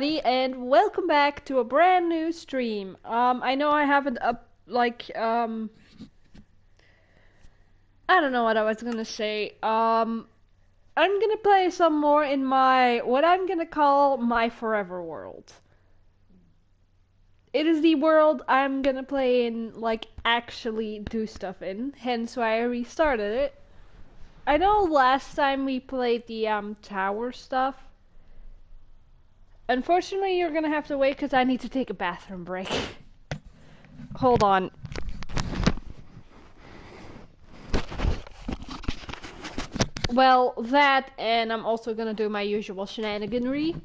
And welcome back to a brand new stream. I know I haven't I don't know what I was gonna say. I'm gonna play some more in what I'm gonna call my forever world. It is the world I'm gonna play in, like, actually do stuff in, hence why I restarted it. I know last time we played the, tower stuff. Unfortunately, you're gonna have to wait because I need to take a bathroom break. Hold on. Well, that, and I'm also gonna do my usual shenaniganry.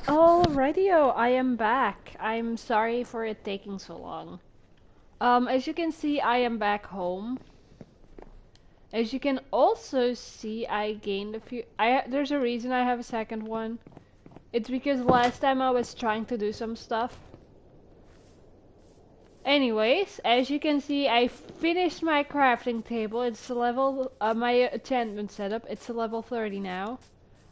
Alrighty-o, I am back. I'm sorry for it taking so long. As you can see, I am back home. As you can also see, I gained a few. There's a reason I have a second one. It's because last time I was trying to do some stuff. Anyways, as you can see, I finished my crafting table. It's my enchantment setup. It's a level 30 now.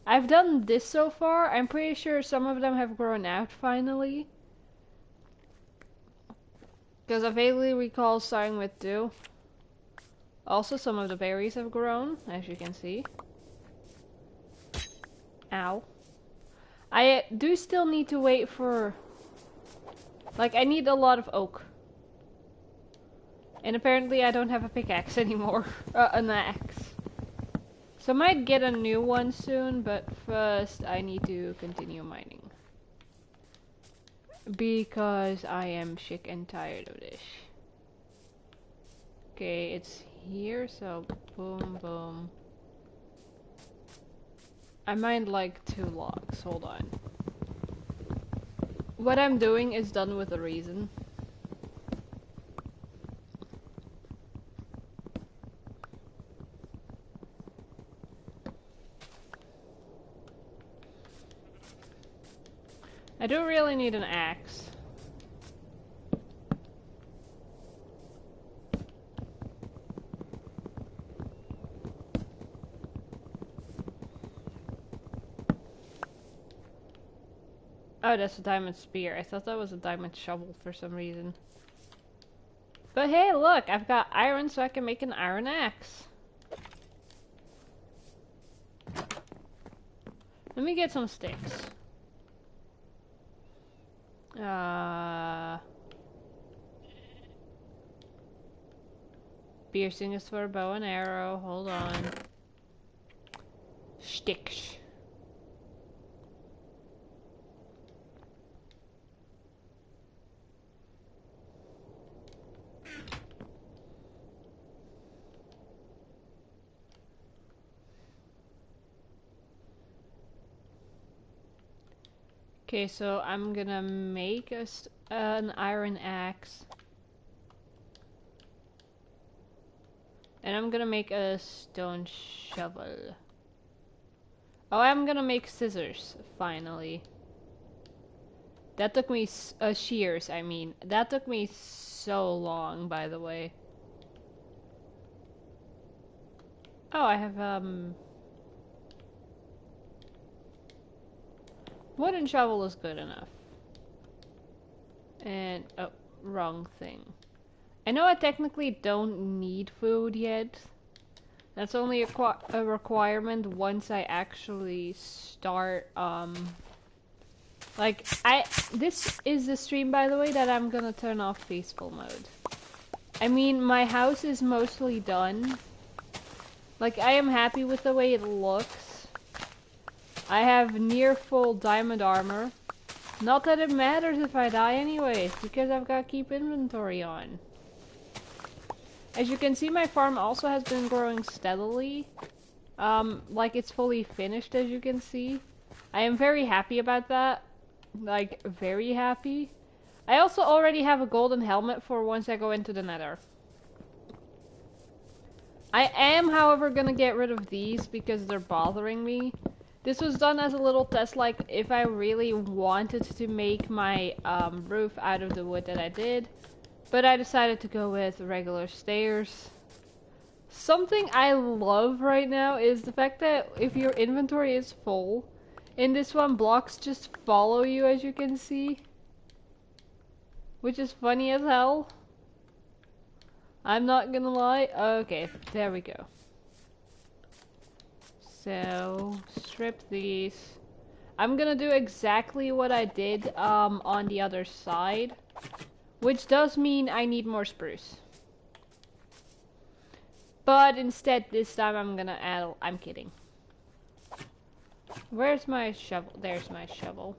I've done this so far. I'm pretty sure some of them have grown out finally. Because I vaguely recall starting with 2. Also, some of the berries have grown, as you can see. Ow. I do still need to wait for... Like, I need a lot of oak. And apparently I don't have a pickaxe anymore. An axe. So I might get a new one soon, but first I need to continue mining. Because I am sick and tired of this. Okay, it's here, so boom, boom. I mined like 2 logs, hold on. What I'm doing is done with a reason. I do really need an axe. Oh, that's a diamond spear. I thought that was a diamond shovel for some reason. But hey, look! I've got iron so I can make an iron axe. Let me get some sticks. Piercing is for bow and arrow. Hold on. Sticks. Okay, so I'm gonna make an iron axe. And I'm gonna make a stone shovel. Oh, I'm gonna make scissors, finally. That took me, shears, I mean. That took me so long, by the way. Oh, I have, wooden shovel is good enough. And, oh, wrong thing. I know I technically don't need food yet. That's only a requirement once I actually start, like, this is the stream, by the way, that I'm gonna turn off peaceful mode. I mean, my house is mostly done. Like, I am happy with the way it looks. I have near full diamond armor. Not that it matters if I die anyways, because I've got keep inventory on. As you can see, my farm also has been growing steadily. Like, it's fully finished, as you can see. I am very happy about that. Like, very happy. I also already have a golden helmet for once I go into the nether. I am, however, gonna get rid of these because they're bothering me. This was done as a little test, like, if I really wanted to make my roof out of the wood that I did. But I decided to go with regular stairs. Something I love right now is the fact that if your inventory is full, in this one, blocks just follow you, as you can see. Which is funny as hell. I'm not gonna lie. Okay, there we go. So, strip these. I'm gonna do exactly what I did on the other side. Which does mean I need more spruce. But instead, this time I'm gonna add... I'm kidding. Where's my shovel? There's my shovel.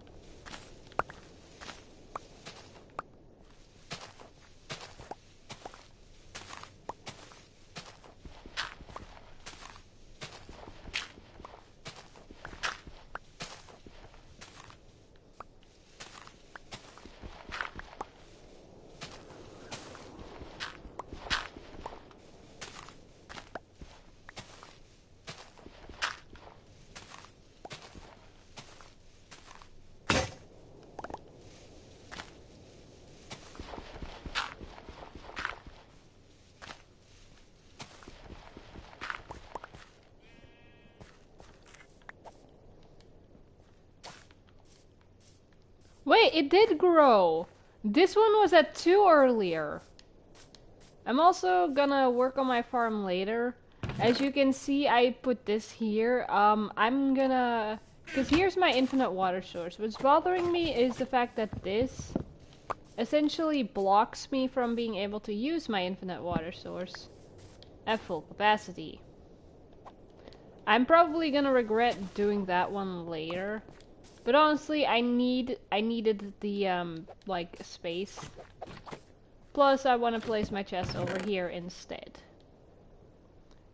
Wait, it did grow. This one was at 2 earlier. I'm also gonna work on my farm later. As you can see, I put this here. I'm gonna... Because here's my infinite water source. What's bothering me is the fact that this essentially blocks me from being able to use my infinite water source at full capacity. I'm probably gonna regret doing that one later. But honestly, I needed the like space. Plus I want to place my chest over here instead.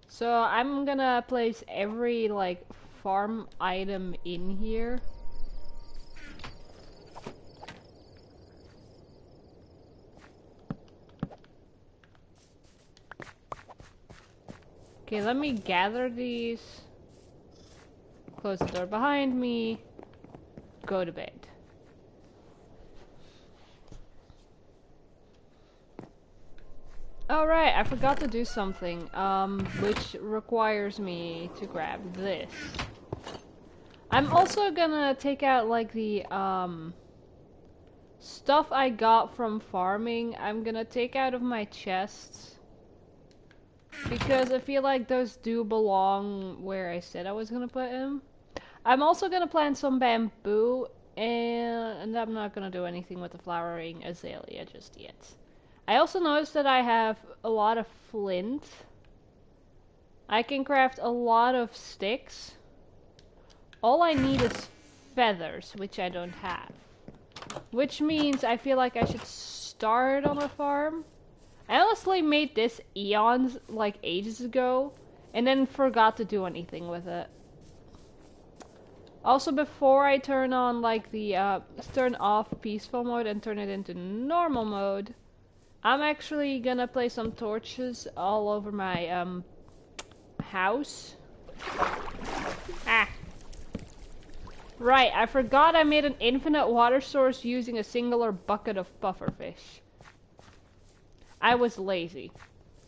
So I'm gonna place every like farm item in here. Okay, let me gather these. Close the door behind me. Go to bed. Alright, I forgot to do something, which requires me to grab this. I'm also gonna take out, like, the, stuff I got from farming. I'm gonna take out of my chests. Because I feel like those do belong where I said I was gonna put them. I'm also gonna plant some bamboo, and I'm not gonna do anything with the flowering azalea just yet. I also noticed that I have a lot of flint. I can craft a lot of sticks. All I need is feathers, which I don't have. Which means I feel like I should start on a farm. I honestly made this eons, like ages ago, and then forgot to do anything with it. Also, before I turn on like the turn off peaceful mode and turn it into normal mode, I'm actually gonna place some torches all over my house. Ah. Right, I forgot I made an infinite water source using a singular bucket of pufferfish. I was lazy.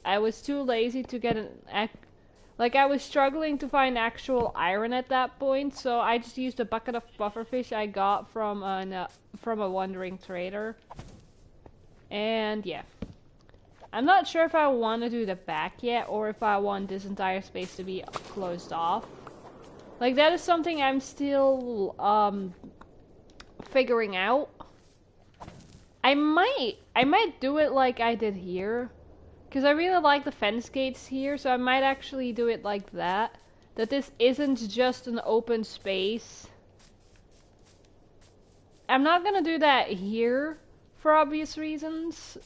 I was too lazy to get like, I was struggling to find actual iron at that point, so I just used a bucket of pufferfish I got from a wandering trader. And yeah. I'm not sure if I want to do the back yet, or if I want this entire space to be closed off. Like, that is something I'm still, figuring out. I might do it like I did here. Because I really like the fence gates here, so I might actually do it like that. That this isn't just an open space. I'm not gonna do that here, for obvious reasons.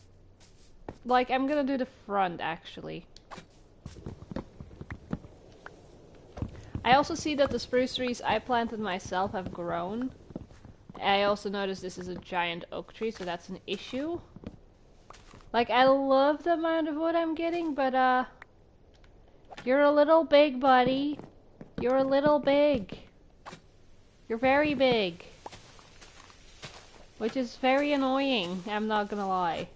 Like, I'm gonna do the front, actually. I also see that the spruce trees I planted myself have grown. I also noticed this is a giant oak tree, so that's an issue. Like, I love the amount of wood I'm getting, but, you're a little big, buddy. You're a little big. You're very big. Which is very annoying, I'm not gonna lie.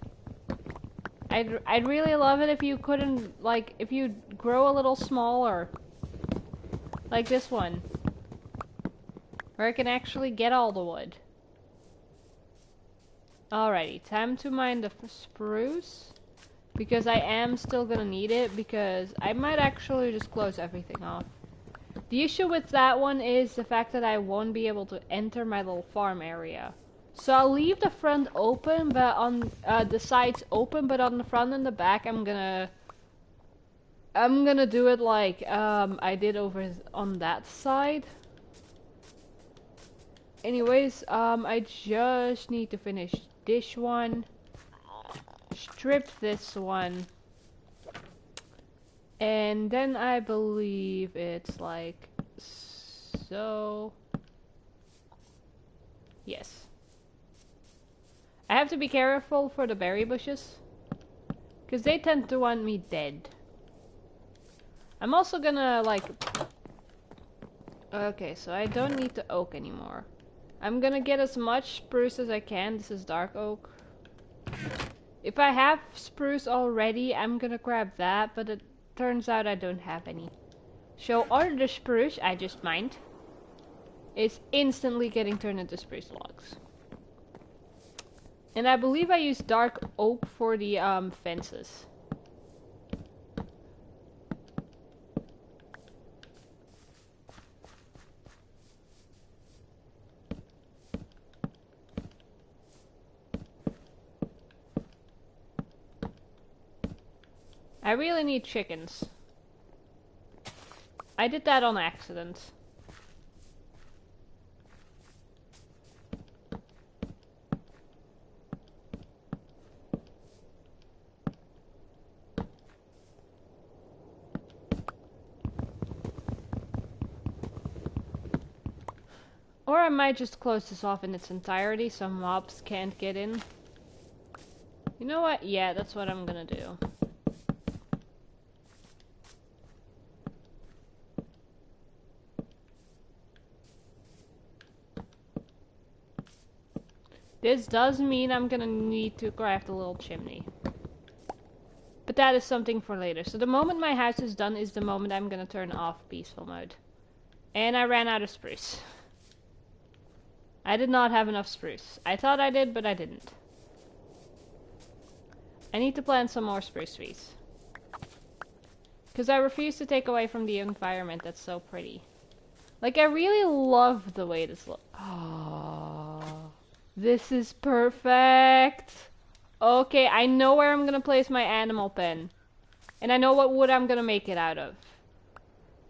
I'd really love it if you couldn't, like, if you grow a little smaller. Like this one. Where I can actually get all the wood. Alrighty, time to mine the spruce. Because I am still gonna need it, because I might actually just close everything off. The issue with that one is the fact that I won't be able to enter my little farm area. So I'll leave the front open, but on the sides open, but on the front and the back I'm gonna do it like I did over on that side. Anyways, I just need to finish this one, strip this one, and then I believe it's like so. Yes. I have to be careful for the berry bushes, because they tend to want me dead. I'm also gonna, like... Okay, so I don't need the oak anymore. I'm gonna get as much spruce as I can. This is dark oak. If I have spruce already, I'm gonna grab that, but it turns out I don't have any. So all the spruce I just mined is instantly getting turned into spruce logs. And I believe I used dark oak for the fences. I really need chickens. I did that on accident. Or I might just close this off in its entirety so mobs can't get in. You know what? Yeah, that's what I'm gonna do. This does mean I'm gonna need to craft a little chimney. But that is something for later. So the moment my house is done is the moment I'm gonna turn off peaceful mode. And I ran out of spruce. I did not have enough spruce. I thought I did, but I didn't. I need to plant some more spruce trees. Because I refuse to take away from the environment that's so pretty. Like, I really love the way this looks. Oh, this is perfect. Okay, I know where I'm gonna place my animal pen. And I know what wood I'm gonna make it out of.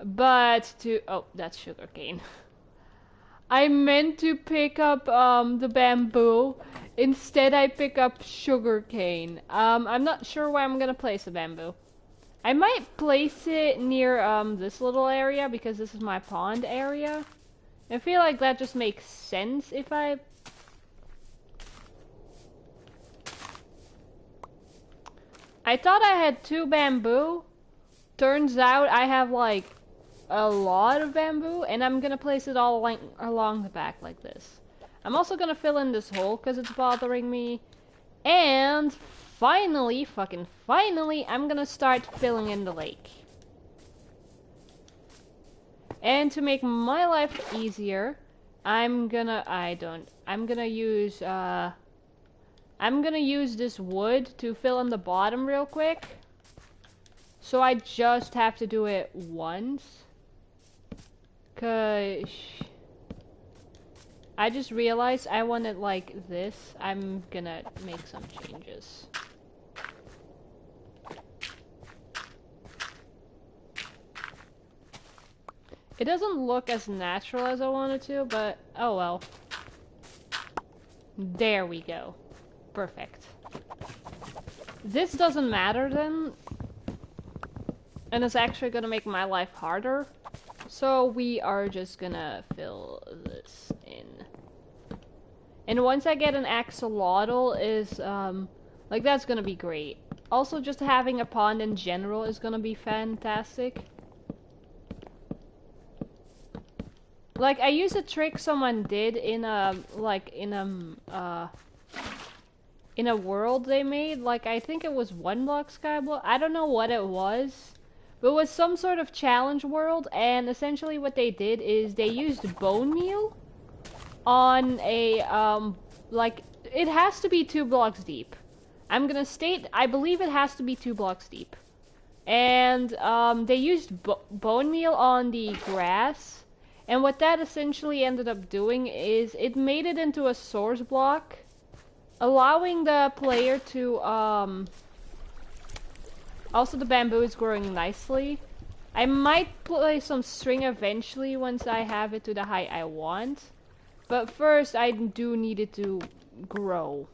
But to... Oh, that's sugarcane. I meant to pick up the bamboo. Instead, I pick up sugarcane. I'm not sure where I'm gonna place the bamboo. I might place it near this little area because this is my pond area. I feel like that just makes sense if I... I thought I had 2 bamboo. Turns out I have like a lot of bamboo, and I'm gonna place it all along the back like this. I'm also gonna fill in this hole because it's bothering me. And finally, fucking finally, I'm gonna start filling in the lake. And to make my life easier, I'm gonna use this wood to fill in the bottom real quick. So I just have to do it once. 'Cause I just realized I want it like this. I'm gonna make some changes. It doesn't look as natural as I wanted to, but oh well. There we go. Perfect. This doesn't matter then. And it's actually gonna make my life harder. So we are just gonna fill this in. And once I get an axolotl is, like that's gonna be great. Also just having a pond in general is gonna be fantastic. Like, I used a trick someone did in a, like, in a world they made. Like, I think it was One Block Skyblock. I don't know what it was. But it was some sort of challenge world, and essentially what they did is they used bone meal on a, like, it has to be 2 blocks deep. I'm gonna state, I believe it has to be 2 blocks deep. And, they used bone meal on the grass. And what that essentially ended up doing is it made it into a source block, allowing the player to, also the bamboo is growing nicely. I might place some string eventually once I have it to the height I want. But first I do need it to grow.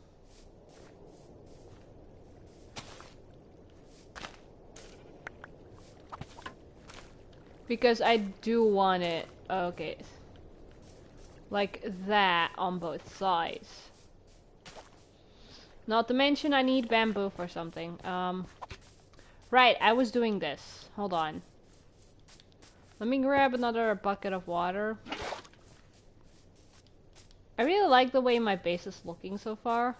Because I do want it, okay, like that on both sides. Not to mention I need bamboo for something. Right, I was doing this. Hold on. Let me grab another bucket of water. I really like the way my base is looking so far.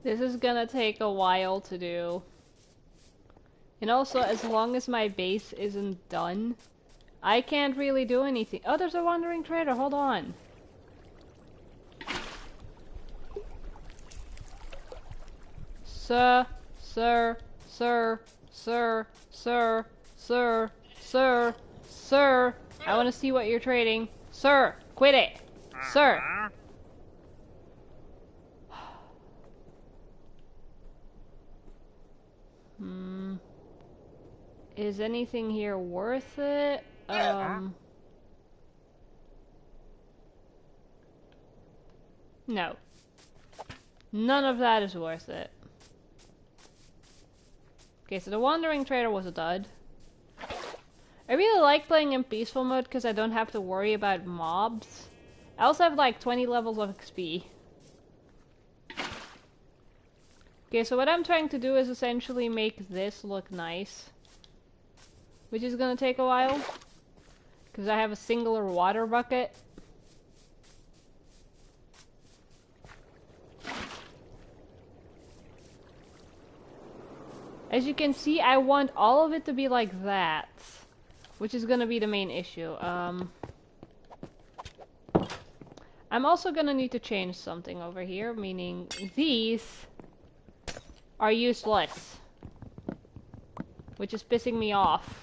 This is gonna take a while to do. And also, as long as my base isn't done, I can't really do anything. Oh, there's a wandering trader. Hold on. Sir, sir, sir, sir, sir, sir, sir, sir. I want to see what you're trading. Sir, quit it. Sir. Is anything here worth it? No. None of that is worth it. Okay, so the Wandering Trader was a dud. I really like playing in peaceful mode because I don't have to worry about mobs. I also have like 20 levels of XP. Okay, so what I'm trying to do is essentially make this look nice. Which is gonna take a while. Because I have a singular water bucket. As you can see, I want all of it to be like that. Which is gonna be the main issue. I'm also gonna need to change something over here, meaning these are useless. Which is pissing me off.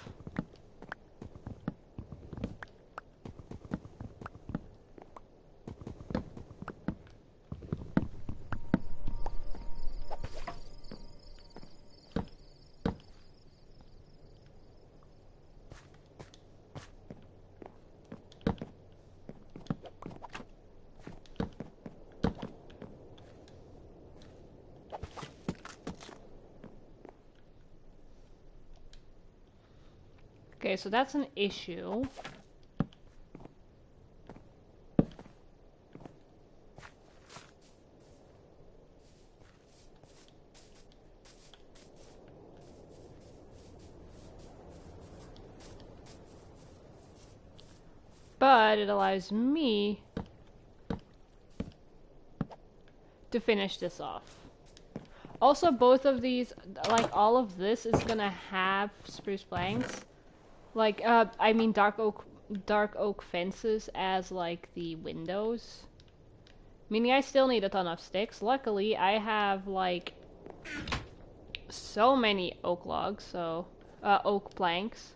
Okay, so that's an issue. But it allows me to finish this off. Also, both of these, like all of this, is gonna have spruce planks. Like, I mean dark oak fences as like the windows. Meaning I still need a ton of sticks. Luckily, I have like so many oak logs, so oak planks,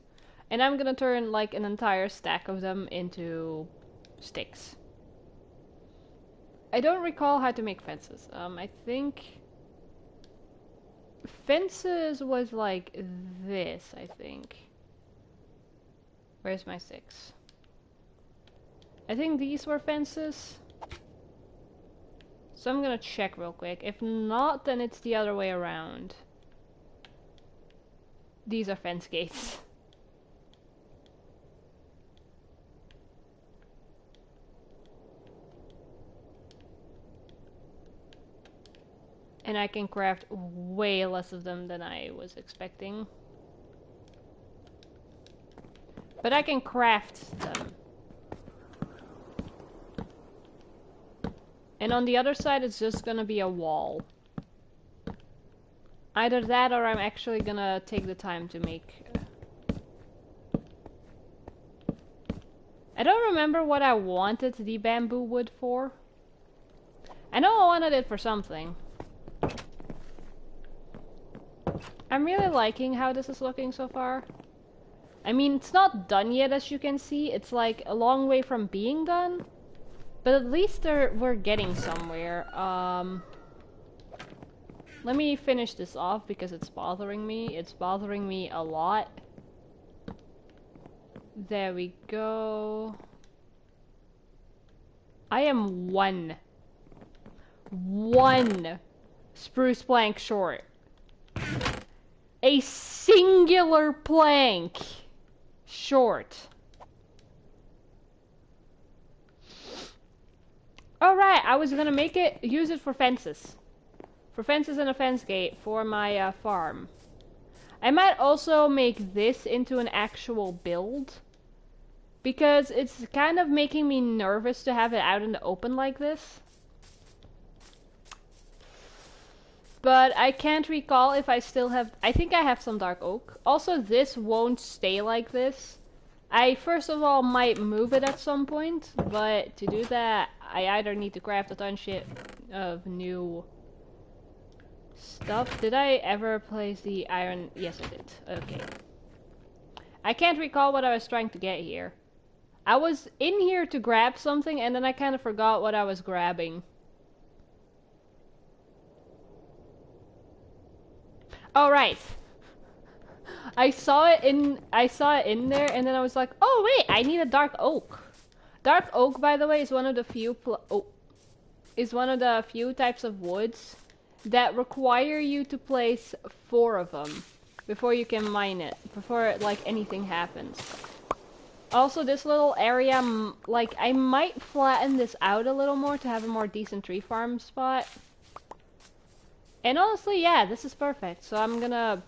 and I'm gonna turn like an entire stack of them into sticks. I don't recall how to make fences. I think fences was like this, I think. Where's my sticks? I think these were fences. So I'm gonna check real quick. If not, then it's the other way around. These are fence gates. And I can craft way less of them than I was expecting. But I can craft them. And on the other side, it's just gonna be a wall. Either that, or I'm actually gonna take the time to make... I don't remember what I wanted the bamboo wood for. I know I wanted it for something. I'm really liking how this is looking so far. I mean, it's not done yet, as you can see. It's like a long way from being done. But at least we're getting somewhere. Let me finish this off because it's bothering me. It's bothering me a lot. There we go. I am one spruce plank short. A singular plank short. Alright, I was gonna use it for fences. For fences and a fence gate for my farm. I might also make this into an actual build. Because it's kind of making me nervous to have it out in the open like this. But I can't recall if I still have... I think I have some dark oak. Also, this won't stay like this. I first of all might move it at some point, but to do that, I either need to craft a ton of new stuff. Did I ever place the iron? Yes, I did. Okay. I can't recall what I was trying to get here. I was in here to grab something, and then I kind of forgot what I was grabbing. Oh, right. I saw it in there, and then I was like, oh wait, I need a dark oak. Dark oak, by the way, is one of the few types of woods that require you to place 4 of them before you can mine it, before like anything happens. Also, this little area, like, I might flatten this out a little more to have a more decent tree farm spot. And honestly, yeah, this is perfect. So I'm gonna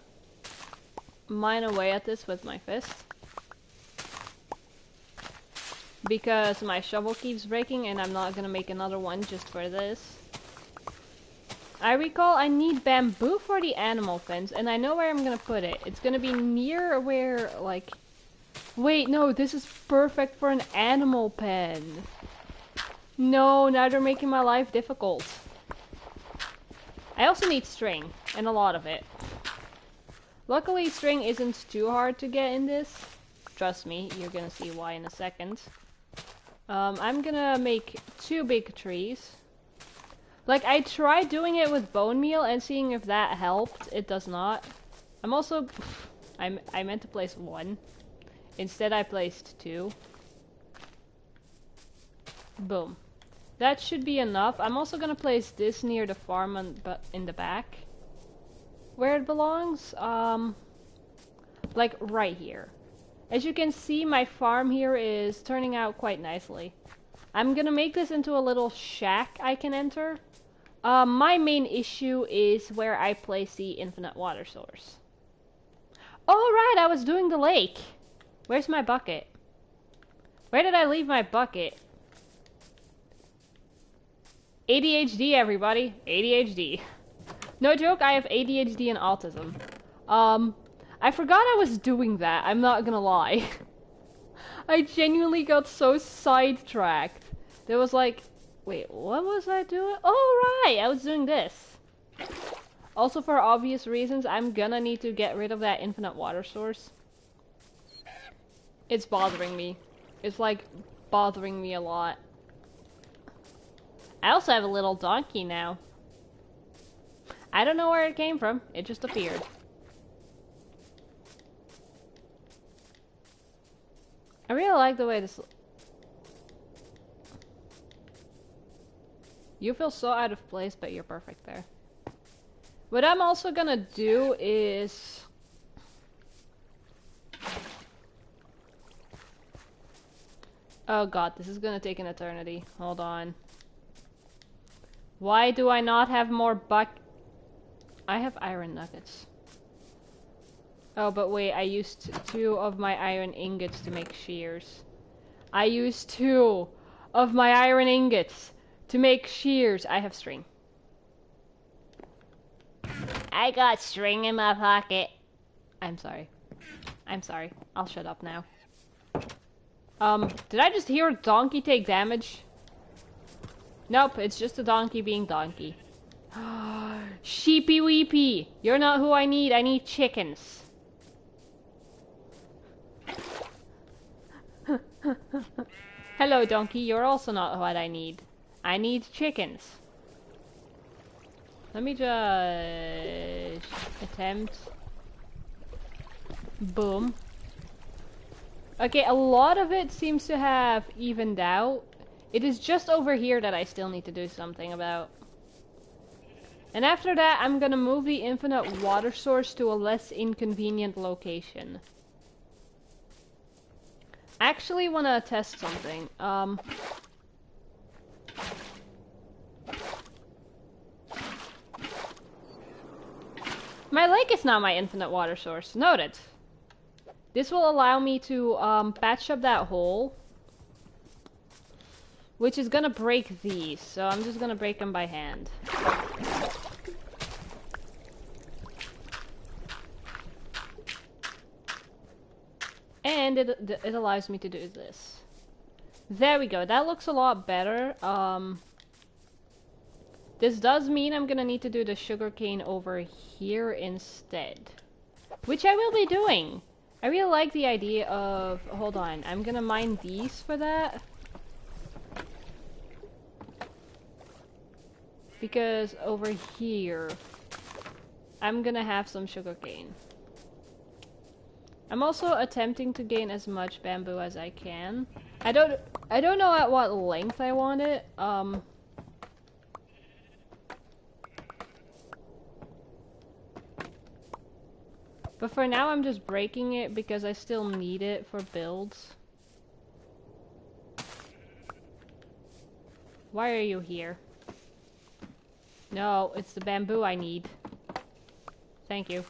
mine away at this with my fist. Because my shovel keeps breaking and I'm not gonna make another one just for this. I recall I need bamboo for the animal fence, and I know where I'm gonna put it. It's gonna be near where, like... Wait, no, this is perfect for an animal pen. No, now they're making my life difficult. I also need string, and a lot of it. Luckily, string isn't too hard to get in this. Trust me, you're gonna see why in a second. I'm gonna make 2 big trees. Like, I tried doing it with bone meal and seeing if that helped. It does not. I'm also... I meant to place 1. Instead, I placed 2. Boom. That should be enough. I'm also gonna place this near the farm in the back. Where it belongs? Like, right here. As you can see, my farm here is turning out quite nicely. I'm gonna make this into a little shack I can enter. My main issue is where I place the infinite water source. Oh, right, I was doing the lake. Where's my bucket? Where did I leave my bucket? ADHD, everybody. ADHD. No joke, I have ADHD and autism. I forgot I was doing that, I'm not gonna lie. I genuinely got so sidetracked. There was like... Wait, what was I doing? Oh, right! I was doing this. Also, for obvious reasons, I'm gonna need to get rid of that infinite water source. It's bothering me. It's, like, bothering me a lot. I also have a little donkey now. I don't know where it came from. It just appeared. I really like the way this... You feel so out of place, but you're perfect there. What I'm also gonna do is... Oh god, this is gonna take an eternity. Hold on. Why do I not have more I have iron nuggets. Oh, but wait, I used 2 of my iron ingots to make shears. I used 2 of my iron ingots to make shears. I have string. I got string in my pocket. I'm sorry. I'm sorry. I'll shut up now. Did I just hear a donkey take damage? Nope, it's just a donkey being donkey. Sheepy weepy! You're not who I need chickens. Hello, donkey, you're also not what I need. I need chickens. Let me just attempt. Boom. Okay, a lot of it seems to have evened out. It is just over here that I still need to do something about. And after that, I'm gonna move the infinite water source to a less inconvenient location. I actually wanna test something. My lake is now my infinite water source. Noted. This will allow me to patch up that hole, which is gonna break these, so I'm just gonna break them by hand. it allows me to do this. There we go. That looks a lot better. This does mean I'm gonna need to do the sugarcane over here instead. Which I will be doing. I really like the idea of... Hold on. I'm gonna mine these for that. Because over here, I'm gonna have some sugarcane. I'm also attempting to gain as much bamboo as I can. I don't know at what length I want it. But for now I'm just breaking it because I still need it for builds. Why are you here? No, it's the bamboo I need. Thank you.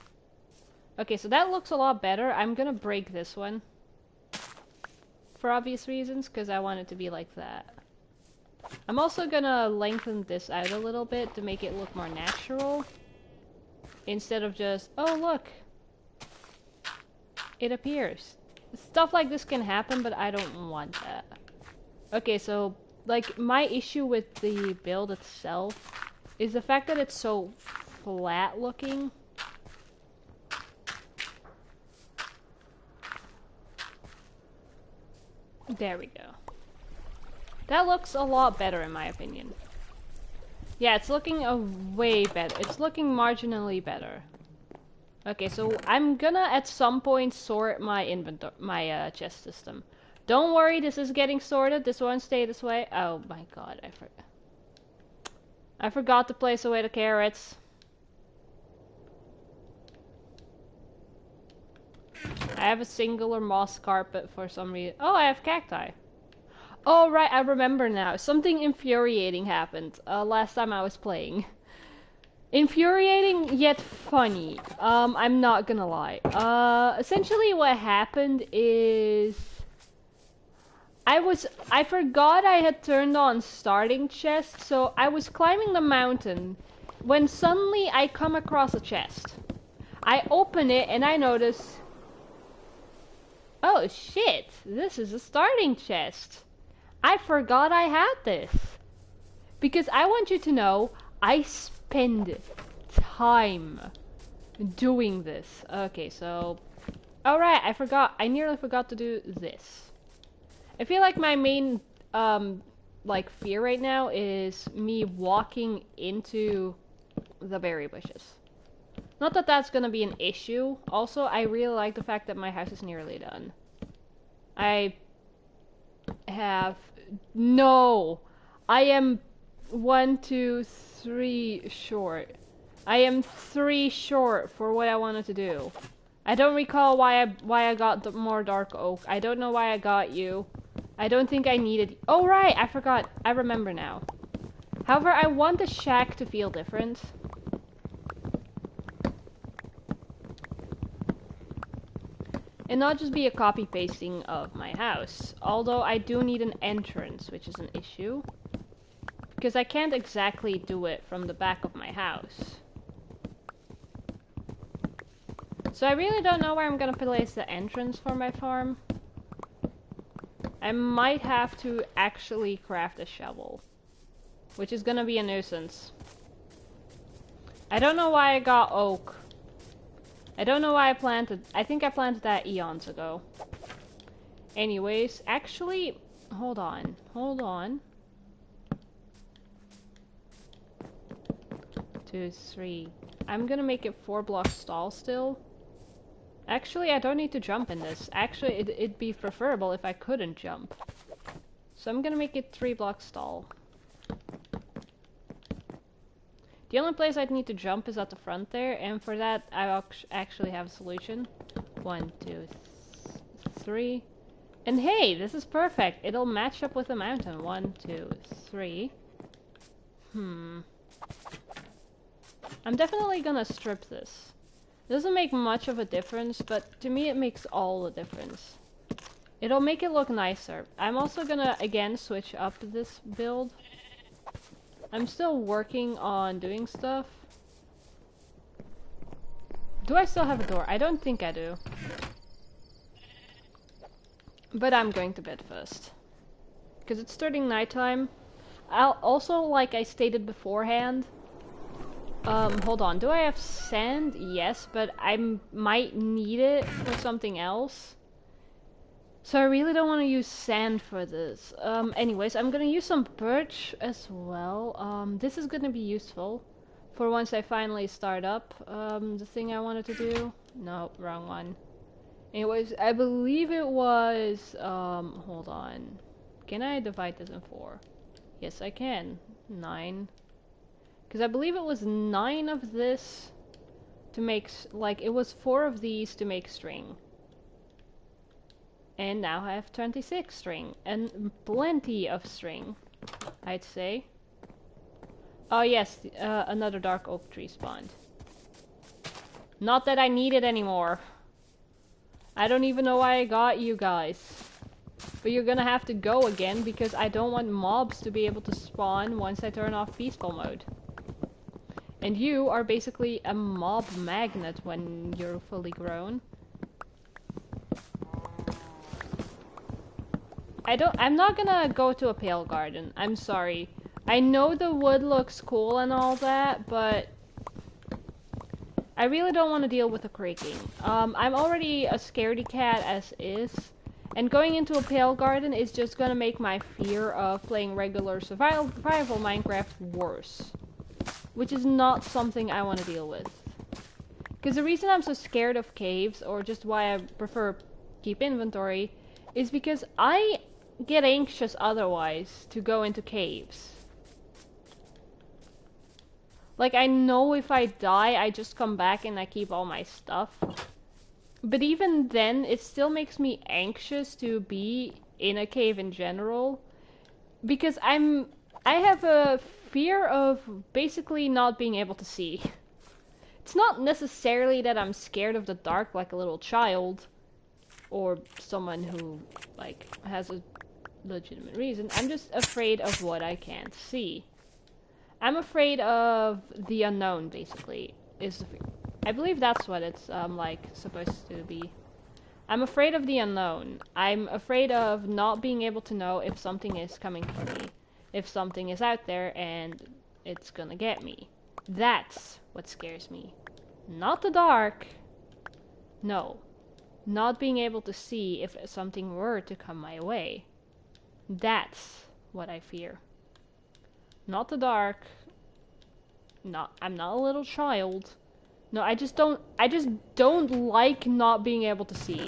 Okay, so that looks a lot better. I'm gonna break this one. For obvious reasons, because I want it to be like that. I'm also gonna lengthen this out a little bit to make it look more natural. Instead of just, oh look! It appears. Stuff like this can happen, but I don't want that. Okay, so, like, my issue with the build itself is the fact that it's so flat looking. There we go. That looks a lot better in my opinion. Yeah, it's looking way better. It's looking marginally better. Okay, so I'm gonna at some point sort my inventory, my chest system. Don't worry, this is getting sorted. This won't stay this way. Oh my god, I forgot to place away the carrots. I have a singular moss carpet for some reason. Oh, I have cacti. Oh, right, I remember now. Something infuriating happened last time I was playing. Infuriating, yet funny. I'm not gonna lie. Essentially what happened is... I forgot I had turned on starting chest, so I was climbing the mountain when suddenly I come across a chest. I open it and I notice... Oh shit, this is a starting chest. I forgot I had this. Because I want you to know, I spend time doing this. Okay, so... Alright, I nearly forgot to do this. I feel like my main, like, fear right now is me walking into the berry bushes. Not that that's gonna be an issue. Also, I really like the fact that my house is nearly done. I have... No! I am 1, 2, 3 short. I am 3 short for what I wanted to do. I don't recall why I got the more dark oak. I don't know why I got you. I don't think I needed... Oh right, I forgot. I remember now. However, I want the shack to feel different. And not just be a copy pasting of my house. Although I do need an entrance, which is an issue. Because I can't exactly do it from the back of my house. So I really don't know where I'm gonna place the entrance for my farm. I might have to actually craft a shovel. Which is gonna be a nuisance. I don't know why I got oak. I don't know why I planted... I think I planted that eons ago. Anyways, actually... Hold on. Hold on. 2, 3. I'm gonna make it 4 blocks tall still. Actually, I don't need to jump in this. Actually, it'd be preferable if I couldn't jump. So I'm gonna make it 3 blocks tall. The only place I'd need to jump is at the front there, and for that I actually have a solution. 1, 2, 3. And hey, this is perfect! It'll match up with the mountain. 1, 2, 3. I'm definitely gonna strip this. It doesn't make much of a difference, but to me it makes all the difference. It'll make it look nicer. I'm also gonna, again, switch up this build. I'm still working on doing stuff. Do I still have a door? I don't think I do. But I'm going to bed first. Because it's starting nighttime. I'll also, like I stated beforehand, hold on, do I have sand? Yes, but I might need it for something else. So I really don't want to use sand for this. Anyways, I'm gonna use some birch as well. This is gonna be useful for once I finally start up, the thing I wanted to do. No, wrong one. Anyways, I believe it was, hold on. Can I divide this in 4? Yes, I can. 9. Because I believe it was 9 of this to make, like, it was 4 of these to make string. And now I have 26 string. And plenty of string, I'd say. Oh yes, another dark oak tree spawned. Not that I need it anymore. I don't even know why I got you guys. But you're gonna have to go again because I don't want mobs to be able to spawn once I turn off peaceful mode. And you are basically a mob magnet when you're fully grown. I'm not gonna go to a pale garden. I'm sorry. I know the wood looks cool and all that, but I really don't want to deal with the creaking. I'm already a scaredy cat as is. And going into a pale garden is just gonna make my fear of playing regular survival Minecraft worse. Which is not something I want to deal with. Because the reason I'm so scared of caves, or just why I prefer keep inventory, is because I get anxious otherwise to go into caves. Like, I know if I die, I just come back and I keep all my stuff. But even then, it still makes me anxious to be in a cave in general. Because I have a fear of basically not being able to see. It's not necessarily that I'm scared of the dark like a little child. Or someone who, like, has a legitimate reason. I'm just afraid of what I can't see. I'm afraid of the unknown, basically, is the fear. I believe that's what it's, like, supposed to be. I'm afraid of the unknown. I'm afraid of not being able to know if something is coming for me. If something is out there and it's gonna get me. That's what scares me. Not the dark. No. Not being able to see if something were to come my way. That's what I fear. Not the dark. I'm not a little child. No, I just don't like not being able to see.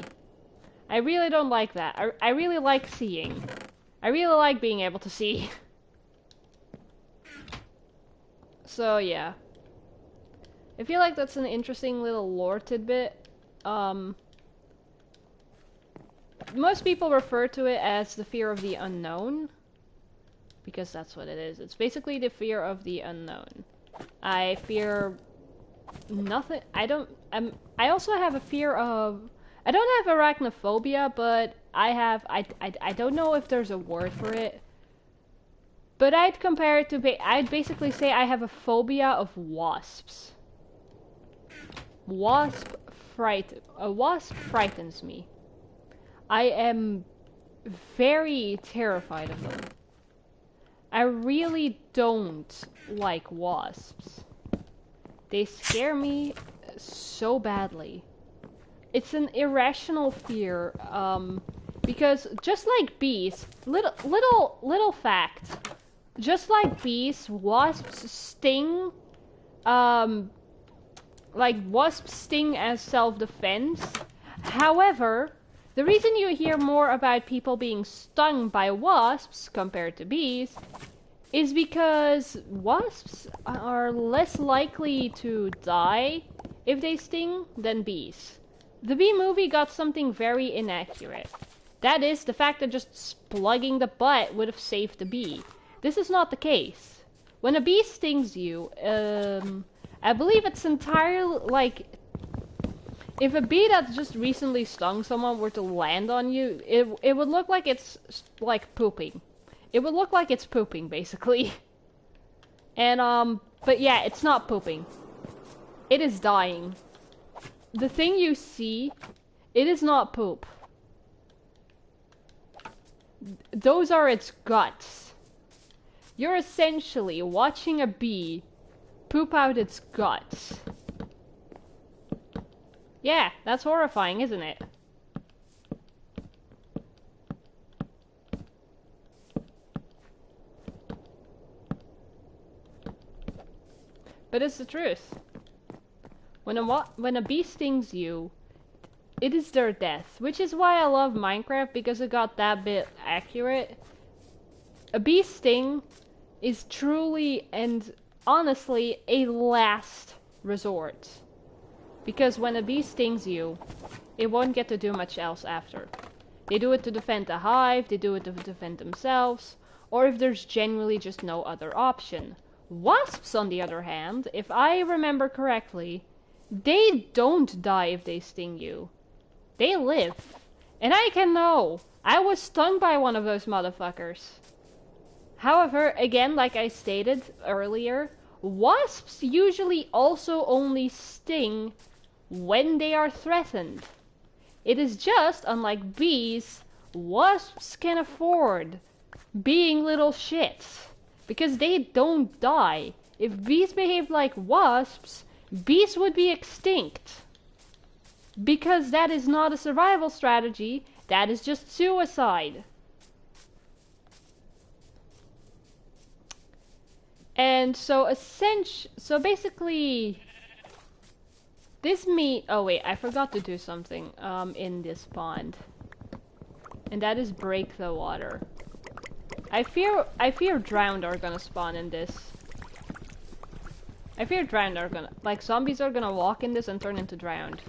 I really don't like that. I really like seeing. I really like being able to see. So, yeah. I feel like that's an interesting little lore tidbit. Most people refer to it as the fear of the unknown. Because that's what it is. It's basically the fear of the unknown. I fear nothing. I also have a fear of, I don't have arachnophobia, but I don't know if there's a word for it. But I'd compare it to, I'd basically say I have a phobia of wasps. A wasp frightens me. I am very terrified of them. I really don't like wasps. They scare me so badly. It's an irrational fear, because just like bees, little fact, just like bees, wasps sting, like wasps sting as self-defense. However, the reason you hear more about people being stung by wasps compared to bees is because wasps are less likely to die if they sting than bees. The bee movie got something very inaccurate. That is, the fact that just plugging the butt would have saved the bee. This is not the case. When a bee stings you, I believe it's entirely, like, if a bee that just recently stung someone were to land on you, it would look like it's, like, pooping. It would look like it's pooping, basically. And, but yeah, it's not pooping. It is dying. The thing you see, it is not poop. Those are its guts. You're essentially watching a bee poop out its guts. Yeah, that's horrifying, isn't it? But it's the truth. When a bee stings you, it is their death. Which is why I love Minecraft, because it got that bit accurate. A bee sting is truly and honestly a last resort. Because when a bee stings you, it won't get to do much else after. They do it to defend the hive, they do it to defend themselves, or if there's genuinely just no other option. Wasps, on the other hand, if I remember correctly, they don't die if they sting you. They live. And I can know. I was stung by one of those motherfuckers. However, again, like I stated earlier, wasps usually also only sting when they are threatened. It is just, unlike bees, wasps can afford being little shits. Because they don't die. If bees behaved like wasps, bees would be extinct. Because that is not a survival strategy, that is just suicide. And so basically, this meat, oh wait, I forgot to do something in this pond. And that is break the water. I fear drowned are gonna spawn in this. I fear drowned are gonna, like, zombies are gonna walk in this and turn into drowned.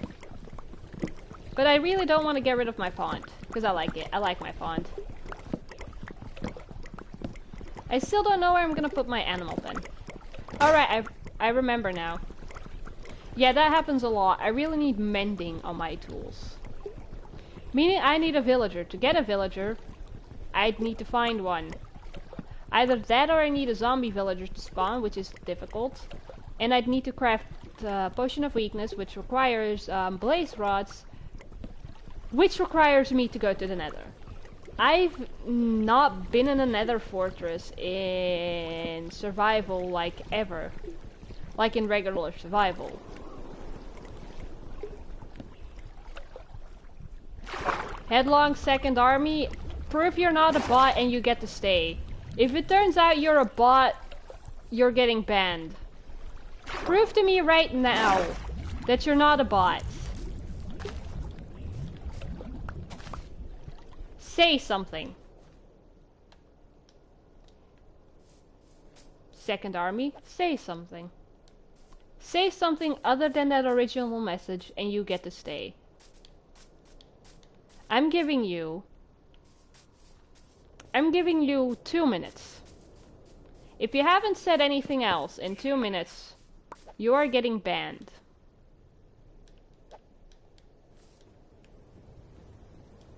But I really don't want to get rid of my pond, because I like it. I like my pond. I still don't know where I'm gonna put my animal pen. Alright, I remember now. Yeah, that happens a lot. I really need mending on my tools. Meaning I need a villager. To get a villager, I'd need to find one. Either that or I need a zombie villager to spawn, which is difficult. And I'd need to craft a potion of weakness, which requires blaze rods, which requires me to go to the nether. I've not been in a nether fortress in survival like ever. Like in regular survival. Headlong second army. Prove you're not a bot and you get to stay. If it turns out you're a bot, you're getting banned. Prove to me right now that you're not a bot. Say something. Second army, say something. Say something other than that original message and you get to stay. I'm giving you 2 minutes. If you haven't said anything else in 2 minutes, you are getting banned.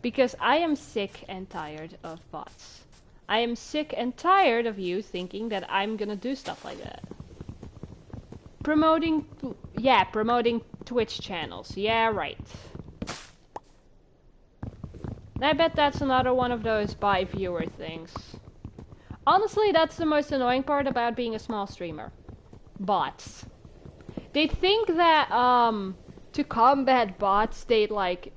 Because I am sick and tired of bots. I am sick and tired of you thinking that I'm gonna do stuff like that. Promoting Twitch channels. Yeah, right. I bet that's another one of those buy viewer things. Honestly, that's the most annoying part about being a small streamer. Bots. They think that, to combat bots, they like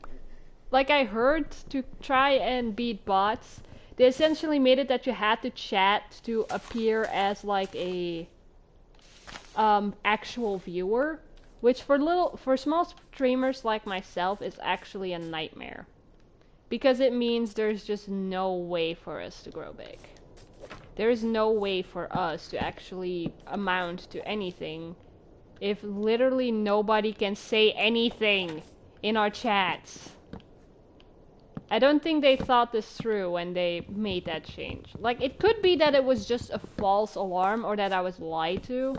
I heard, to try and beat bots, they essentially made it that you had to chat to appear as like a, actual viewer. Which for small streamers like myself is actually a nightmare. Because it means there's just no way for us to grow big. There is no way for us to actually amount to anything if literally nobody can say anything in our chats. I don't think they thought this through when they made that change. Like, it could be that it was just a false alarm or that I was lied to.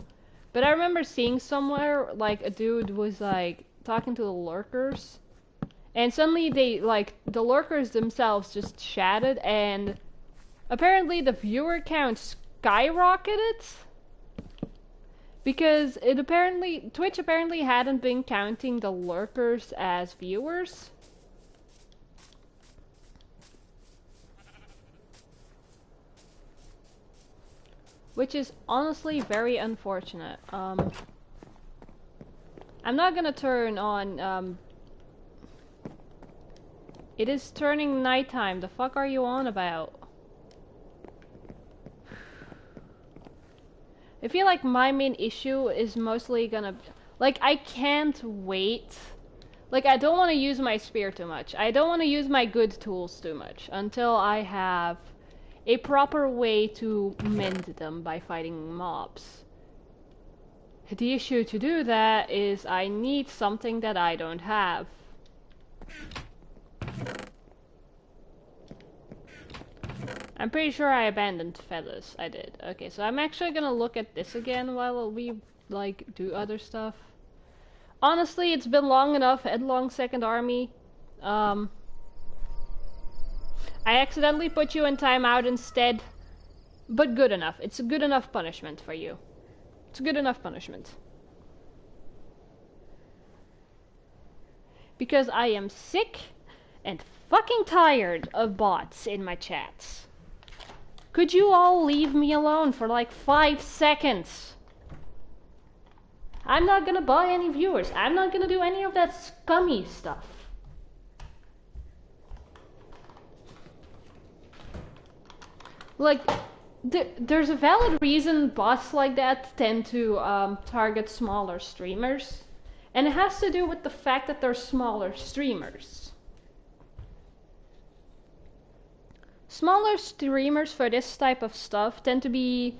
But I remember seeing somewhere, like, a dude was, like, talking to the lurkers. And suddenly they, like, the lurkers themselves just chatted, and apparently the viewer count skyrocketed. Because Twitch apparently hadn't been counting the lurkers as viewers. which is honestly very unfortunate. I'm not gonna turn on, it is turning nighttime. The fuck are you on about? I feel like my main issue is mostly gonna... Like, I can't wait. Like, I don't want to use my spear too much. I don't want to use my good tools too much until I have a proper way to mend them by fighting mobs. The issue to do that is I need something that I don't have. I'm pretty sure I abandoned feathers. I did. Okay, so I'm actually gonna look at this again while we, like, do other stuff. Honestly, it's been long enough, Headlong Second Army. I accidentally put you in timeout instead. But good enough. It's a good enough punishment for you. It's a good enough punishment. Because I am sick and fucking tired of bots in my chats. Could you all leave me alone for like 5 seconds? I'm not gonna buy any viewers. I'm not gonna do any of that scummy stuff. Like, there's a valid reason bots like that tend to target smaller streamers. And it has to do with the fact that they're smaller streamers. Smaller streamers for this type of stuff tend to be...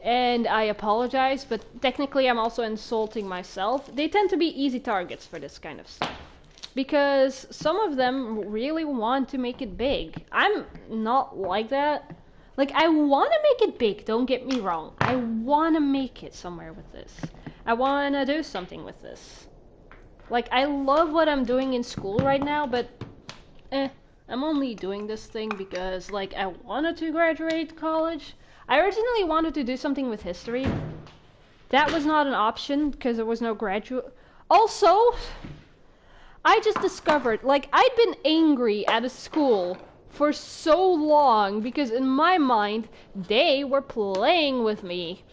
And I apologize, but technically I'm also insulting myself. They tend to be easy targets for this kind of stuff. Because some of them really want to make it big. I'm not like that. Like, I want to make it big, don't get me wrong. I want to make it somewhere with this. I want to do something with this. Like, I love what I'm doing in school right now, but... I'm only doing this thing because, like, I wanted to graduate college. I originally wanted to do something with history. That was not an option because there was no graduate. Also, I just discovered, like, I'd been angry at a school for so long because in my mind, they were playing with me.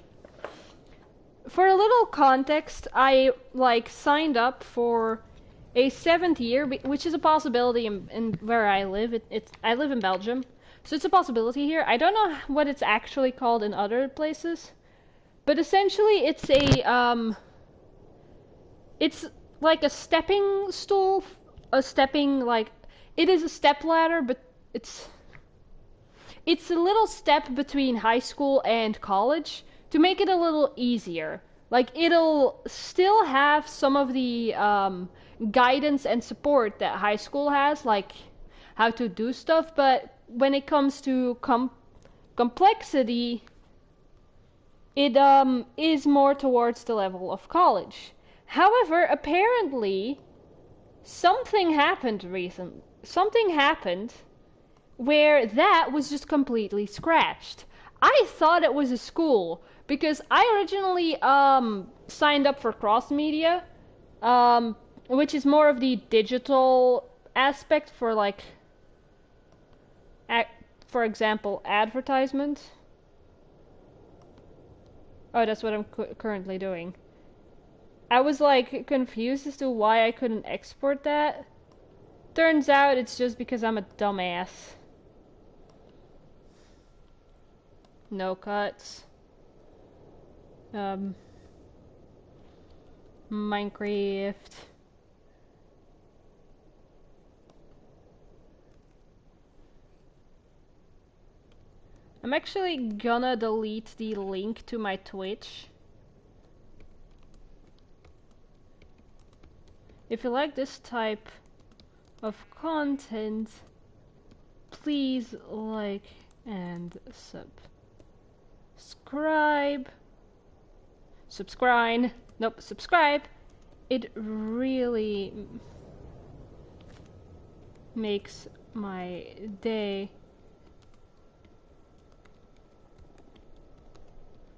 For a little context, I, like, signed up for a 7th year, which is a possibility in where I live. I live in Belgium. So it's a possibility here. I don't know what it's actually called in other places. But essentially it's a, it's like a stepping stool. It is a step ladder, but it's a little step between high school and college to make it a little easier. Like, it'll still have some of the, guidance and support that high school has, like how to do stuff, but when it comes to complexity, it is more towards the level of college. However, apparently, something happened where that was just completely scratched. I thought it was a school because I originally signed up for Cross Media, which is more of the digital aspect for, like, for example, advertisement. Oh, that's what I'm currently doing. I was, like, confused as to why I couldn't export that. Turns out it's just because I'm a dumbass. No cuts. Minecraft. I'm actually gonna delete the link to my Twitch. If you like this type of content, please like and subscribe. Subscribe. It really makes my day.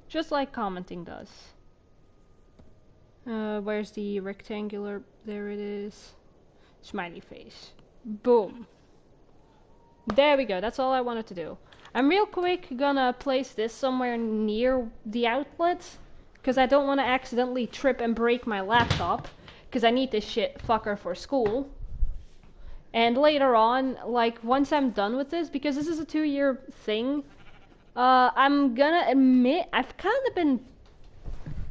Just like commenting does. Where's the rectangular? There it is. Smiley face. Boom. There we go, that's all I wanted to do. I'm real quick gonna place this somewhere near the outlet, because I don't want to accidentally trip and break my laptop, because I need this shit fucker for school. And later on, like, once I'm done with this, because this is a 2-year thing, I'm gonna admit I've kind of been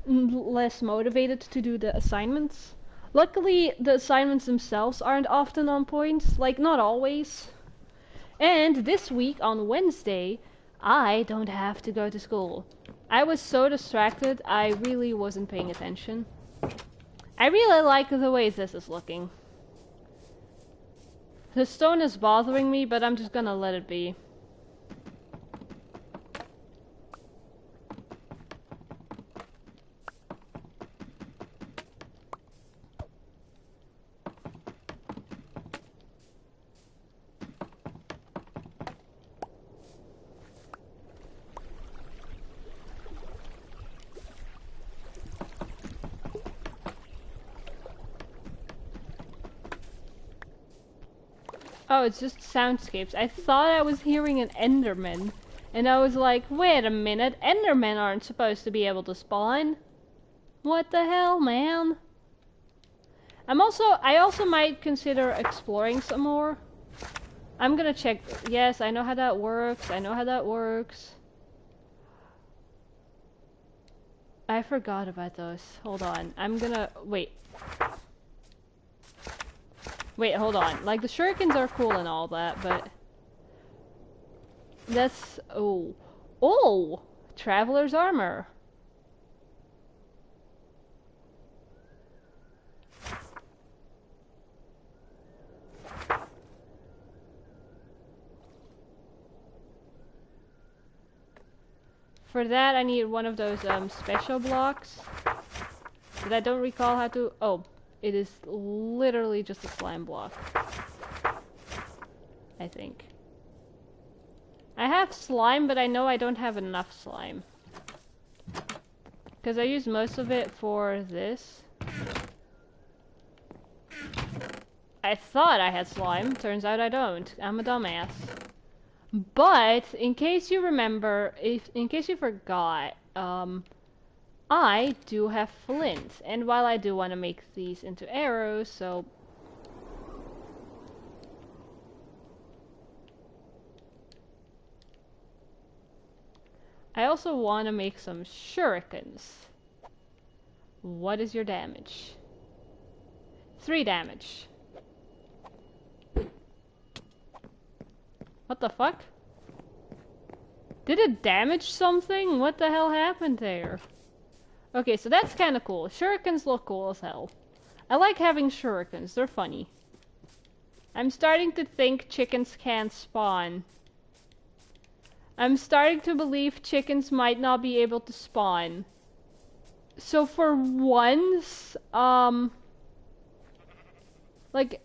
less motivated to do the assignments. Luckily, the assignments themselves aren't often on point, like, not always. And this week, on Wednesday, I don't have to go to school. I was so distracted, I really wasn't paying attention. I really like the way this is looking. The stone is bothering me, but I'm just gonna let it be. Oh, it's just soundscapes. I thought I was hearing an Enderman. And I was like, wait a minute, Endermen aren't supposed to be able to spawn. What the hell, man? I also might consider exploring some more. I'm gonna check. Yes, I know how that works. I know how that works. I forgot about those. Hold on. I'm gonna... Wait. Wait, hold on. Like, the shurikens are cool and all that, but... That's... Oh. Oh! Traveler's armor. For that, I need one of those, special blocks. But I don't recall how to... Oh. It is literally just a slime block. I think. I have slime, but I know I don't have enough slime. Because I use most of it for this. I thought I had slime. Turns out I don't. I'm a dumbass. But, in case you remember, in case you forgot, I do have flint, and while I do want to make these into arrows, so... I also want to make some shurikens. What is your damage? 3 damage. What the fuck? Did it damage something? What the hell happened there? Okay, so that's kind of cool. Shurikens look cool as hell. I like having shurikens. They're funny. I'm starting to think chickens can't spawn. I'm starting to believe chickens might not be able to spawn. So for once, like,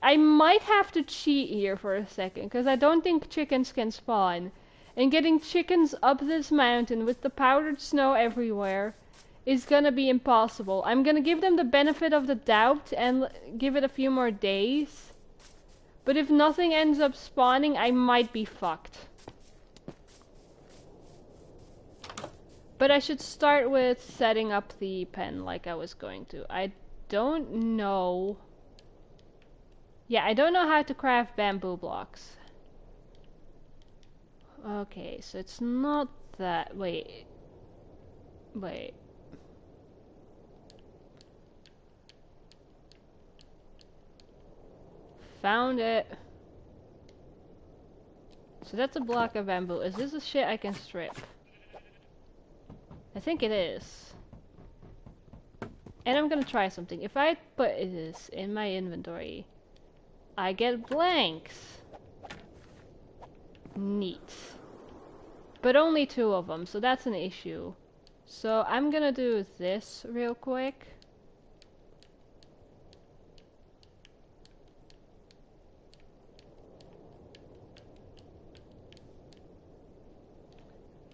I might have to cheat here for a second, because I don't think chickens can spawn. And getting chickens up this mountain with the powdered snow everywhere is gonna be impossible. I'm gonna give them the benefit of the doubt and give it a few more days. But if nothing ends up spawning, I might be fucked. But I should start with setting up the pen like I was going to. I don't know... Yeah, I don't know how to craft bamboo blocks. Okay, so it's not that... Wait. Wait. Found it. So that's a block of bamboo. Is this a shit I can strip? I think it is. And I'm gonna try something. If I put this in my inventory, I get blanks. Neat. But only 2 of them, so that's an issue. So I'm gonna do this real quick.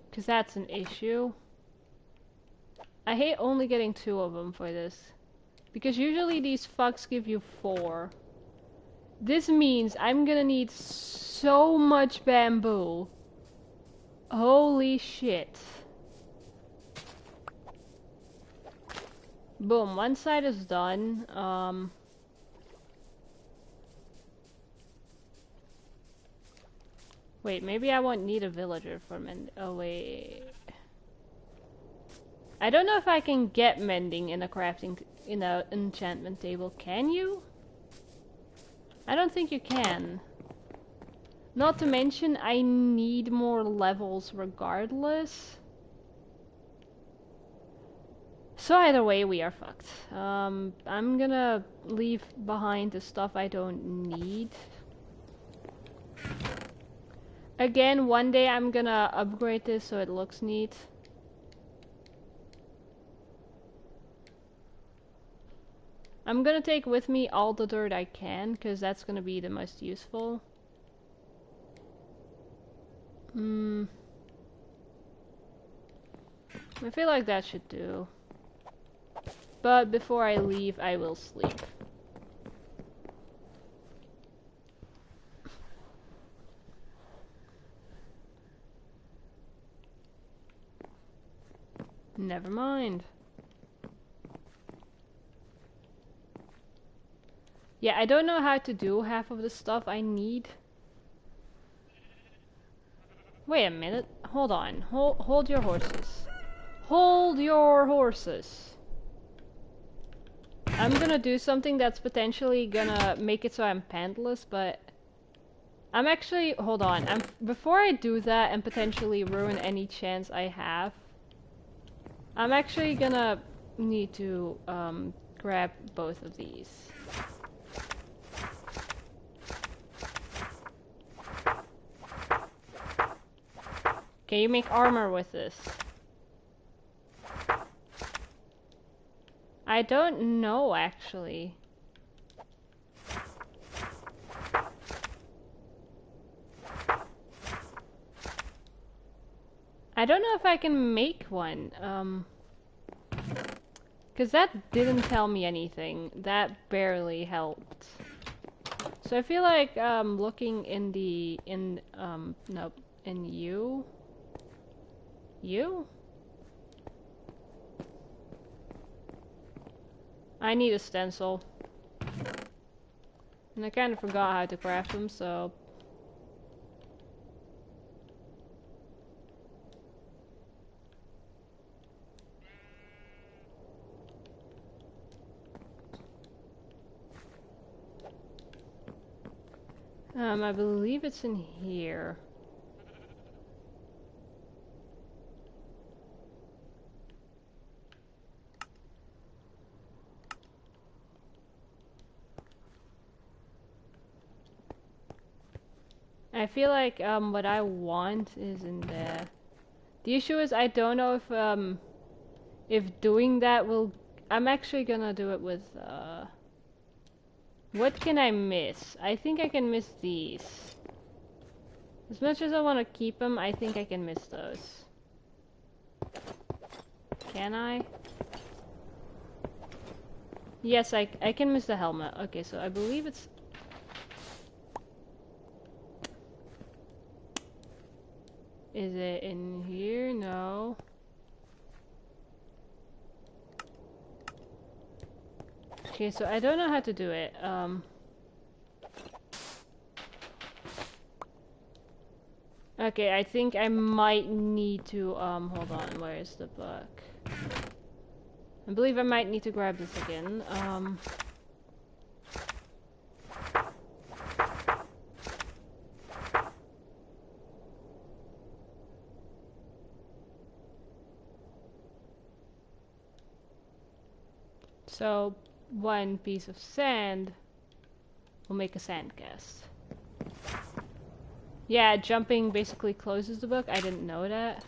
Because that's an issue. I hate only getting 2 of them for this. Because usually these fucks give you 4. This means I'm gonna need so much bamboo. Holy shit. Boom, one side is done. Wait, maybe I won't need a villager for mend. Oh, wait. I don't know if I can get mending in a in a enchantment table. Can you? I don't think you can. Not to mention, I need more levels regardless. So either way, we are fucked. I'm gonna leave behind the stuff I don't need. Again, one day I'm gonna upgrade this so it looks neat. I'm gonna take with me all the dirt I can, because that's gonna be the most useful. I feel like that should do. But before I leave, I will sleep. Never mind. Yeah, I don't know how to do half of the stuff I need. Wait a minute. Hold on. Hold your horses. Hold your horses. I'm gonna do something that's potentially gonna make it so I'm pantless, but I'm actually, hold on. Before I do that and potentially ruin any chance I have, I'm actually gonna need to grab both of these. Can you make armor with this? I don't know, actually. I don't know if I can make one, because that didn't tell me anything. That barely helped. So I feel like, looking in nope, in you? I need a stencil. And I kind of forgot how to craft them, so... I believe it's in here. I feel like, what I want is in there. The issue is I don't know if doing that will... I'm actually gonna do it with, what can I miss? I think I can miss these. As much as I want to keep them, I think I can miss those. Can I? Yes, I can miss the helmet. Okay, so I believe it's... Is it in here? No. Okay, so I don't know how to do it. Okay, I think I might need to, hold on, where is the book? I believe I might need to grab this again. So, one piece of sand will make a sand cast. Yeah, jumping basically closes the book. I didn't know that.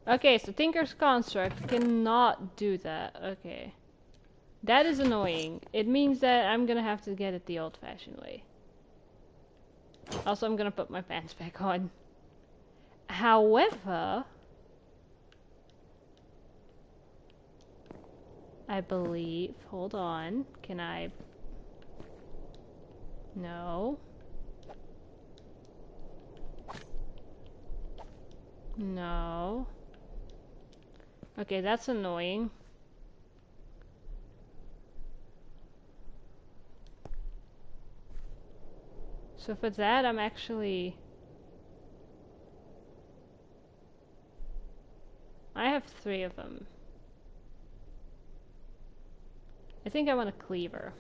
Okay, so Tinker's Construct cannot do that. Okay. That is annoying. It means that I'm gonna have to get it the old-fashioned way. Also, I'm gonna put my pants back on. However... I believe. Hold on. Can I... No. No. Okay, that's annoying. So for that, I'm actually... I have 3 of them. I think I want a cleaver.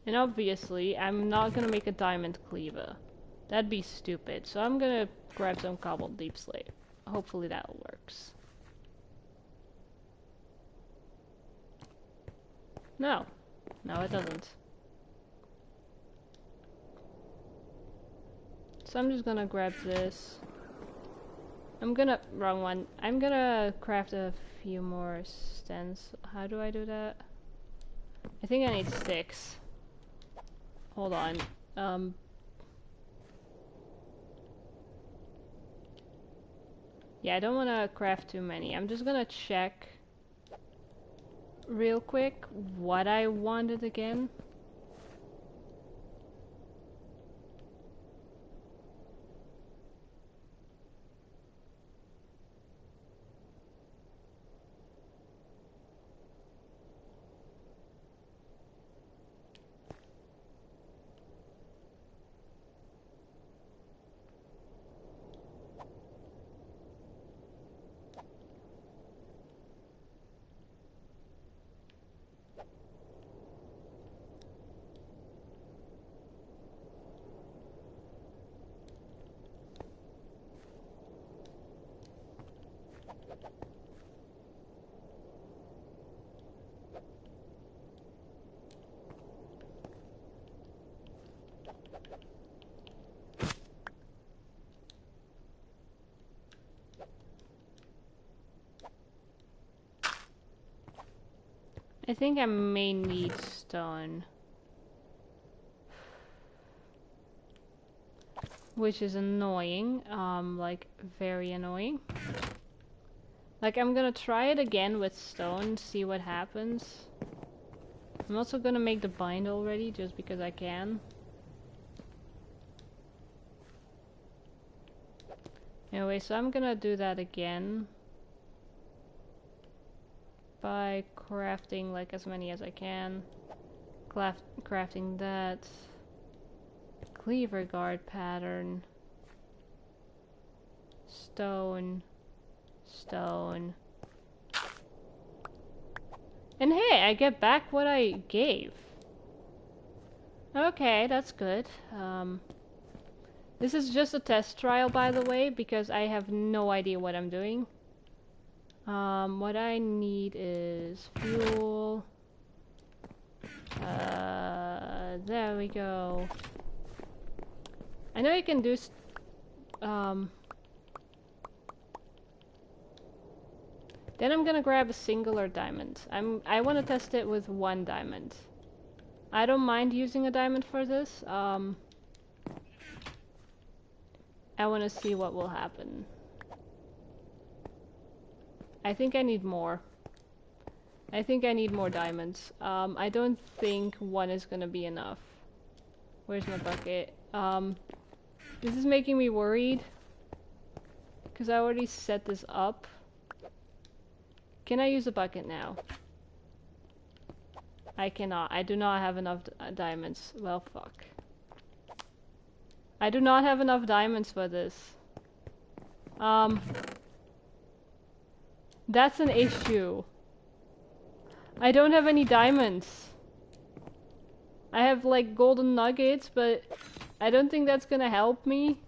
And obviously, I'm not gonna make a diamond cleaver. That'd be stupid. So I'm gonna grab some cobbled deep slate. Hopefully that works. No. No, it doesn't. So I'm just gonna grab this. Wrong one. I'm gonna craft a few more stands. How do I do that? I think I need sticks. Hold on. Yeah, I don't want to craft too many. I'm just gonna check real quick what I wanted again. I think I may need stone. Which is annoying, like very annoying. Like I'm gonna try it again with stone, see what happens. I'm also gonna make the bind already, just because I can. Anyway, so I'm gonna do that again. By crafting like as many as I can. Crafting that. Cleaver guard pattern. Stone. Stone. And hey, I get back what I gave. Okay, that's good. This is just a test trial, by the way, because I have no idea what I'm doing. What I need is fuel. There we go. I know you can do then I'm gonna grab a singular diamond. I want to test it with 1 diamond. I don't mind using a diamond for this. I want to see what will happen. I think I need more. I think I need more diamonds. I don't think 1 is gonna be enough. Where's my bucket? This is making me worried. Because I already set this up. Can I use a bucket now? I cannot. I do not have enough diamonds. Well, fuck. I do not have enough diamonds for this. That's an issue. I don't have any diamonds. I have like golden nuggets, but I don't think that's gonna help me.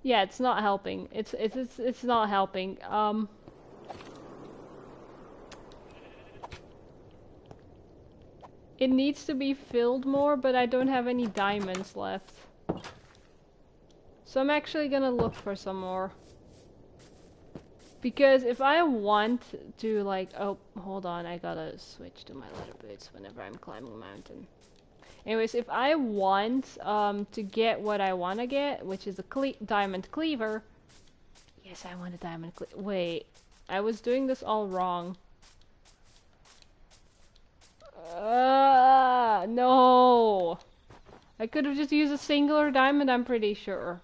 Yeah, it's not helping. It's not helping. It needs to be filled more, but I don't have any diamonds left. So I'm actually gonna look for some more. Because if I want to like... Oh, hold on, I gotta switch to my leather boots whenever I'm climbing a mountain. Anyways, if I want to get what I want to get, which is a diamond cleaver. Yes, I want a diamond cleaver. Wait, I was doing this all wrong. No! I could have just used a singular diamond, I'm pretty sure.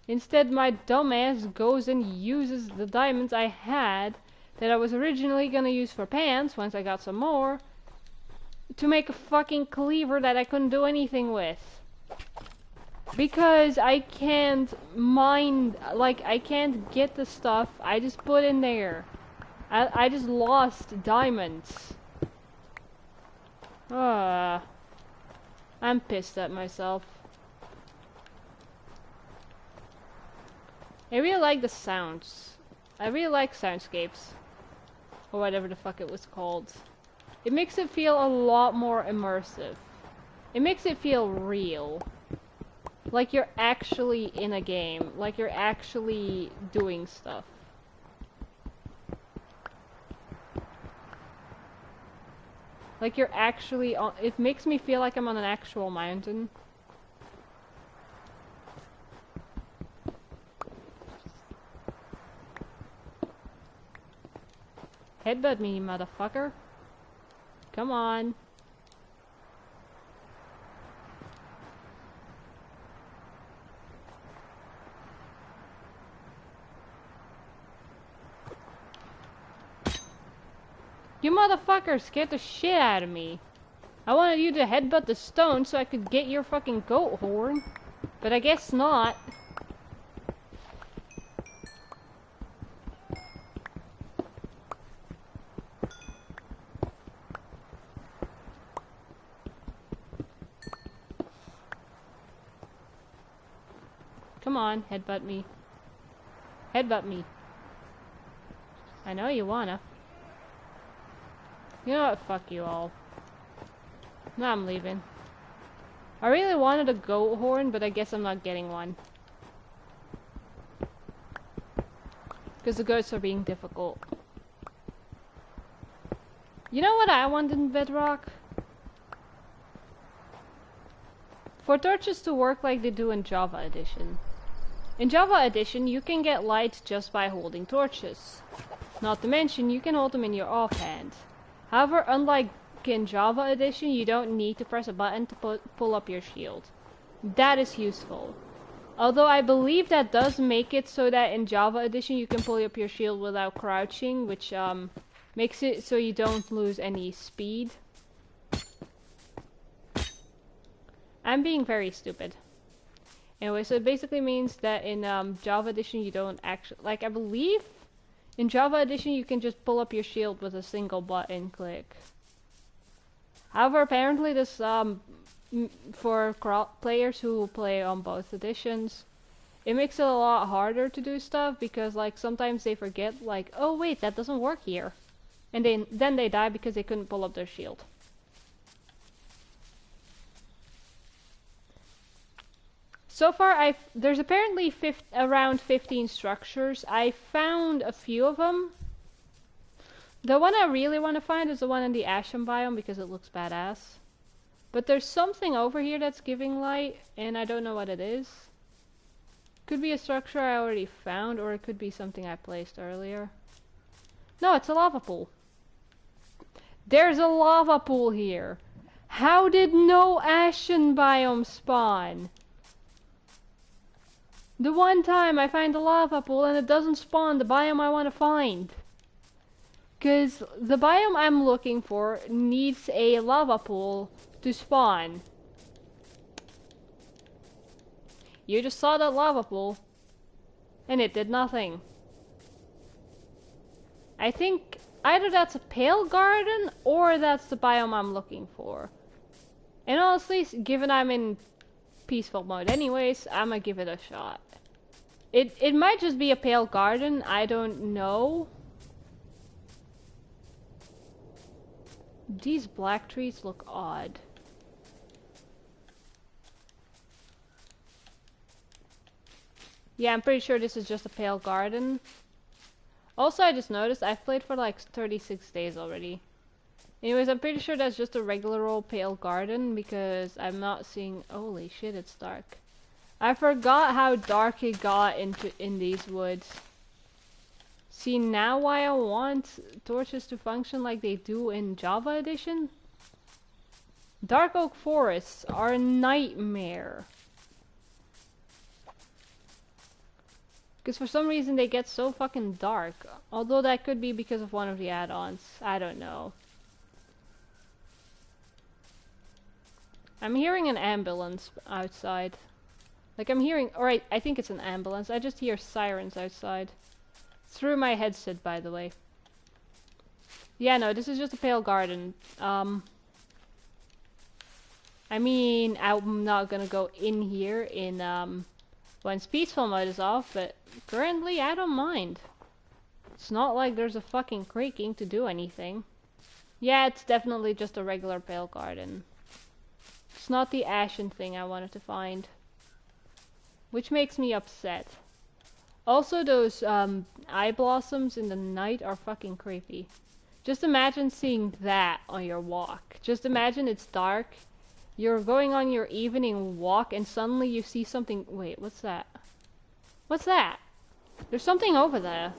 Instead, my dumbass goes and uses the diamonds I had that I was originally gonna use for pants once I got some more to make a fucking cleaver that I couldn't do anything with. Because I can't mine, like, I can't get the stuff I just put in there. I just lost diamonds. I'm pissed at myself. I really like the sounds. I really like soundscapes. Or whatever the fuck it was called. It makes it feel a lot more immersive. It makes it feel real. Like you're actually in a game. Like you're actually doing stuff. Like you're actually on. It makes me feel like I'm on an actual mountain. Headbutt me, motherfucker. Come on. You motherfucker scared the shit out of me. I wanted you to headbutt the stone so I could get your fucking goat horn. But I guess not. Come on, headbutt me. Headbutt me. I know you wanna. You know what? Fuck you all. Now I'm leaving. I really wanted a goat horn, but I guess I'm not getting one. Because the goats are being difficult. You know what I want in Bedrock? For torches to work like they do in Java Edition. In Java Edition, you can get light just by holding torches. Not to mention, you can hold them in your offhand. However, unlike in Java Edition, you don't need to press a button to pull up your shield. That is useful. Although I believe that does make it so that in Java Edition you can pull up your shield without crouching, which makes it so you don't lose any speed. I'm being very stupid. Anyway, so it basically means that in Java Edition you don't actually, like, I believe in Java Edition you can just pull up your shield with a single button click. However, apparently this, for players who play on both editions, it makes it a lot harder to do stuff because, like, sometimes they forget, like, oh wait, that doesn't work here. And then they die because they couldn't pull up their shield. So far, there's apparently around 15 structures. I found a few of them. The one I really want to find is the one in the Ashen biome because it looks badass. But there's something over here that's giving light, and I don't know what it is. Could be a structure I already found, or it could be something I placed earlier. No, it's a lava pool. There's a lava pool here. How did no Ashen biome spawn? The one time I find a lava pool and it doesn't spawn the biome I want to find. Because the biome I'm looking for needs a lava pool to spawn. You just saw that lava pool and it did nothing. I think either that's a pale garden or that's the biome I'm looking for. And honestly, given I'm in peaceful mode anyways, I'm gonna give it a shot. It might just be a pale garden, I don't know. These black trees look odd. Yeah, I'm pretty sure this is just a pale garden. Also, I just noticed I've played for like 36 days already. Anyways, I'm pretty sure that's just a regular old pale garden because I'm not seeing. Holy shit, it's dark. I forgot how dark it got in these woods. See now why I want torches to function like they do in Java Edition? Dark oak forests are a nightmare. Because for some reason they get so fucking dark. Although that could be because of one of the add-ons. I don't know. I'm hearing an ambulance outside. Like I'm hearing, alright, I think it's an ambulance. I just hear sirens outside. Through my headset, by the way. Yeah, no, this is just a pale garden. I mean, I'm not gonna go in here in, when peaceful mode is off, but currently I don't mind. It's not like there's a fucking creaking to do anything. Yeah, it's definitely just a regular pale garden. It's not the ashen thing I wanted to find. Which makes me upset. Also, those eye blossoms in the night are fucking creepy. Just imagine seeing that on your walk. Just imagine it's dark. You're going on your evening walk and suddenly you see something. Wait, what's that? What's that? There's something over there.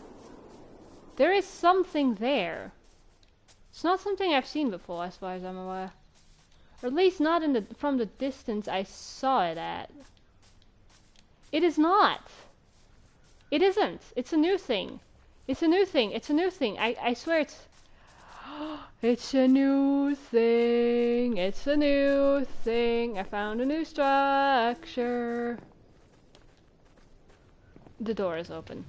There is something there. It's not something I've seen before as far as I'm aware. Or at least not in from the distance I saw it at. It is not. It isn't. It's a new thing. It's a new thing. It's a new thing. I swear it's... It's a new thing. It's a new thing. I found a new structure. The door is open.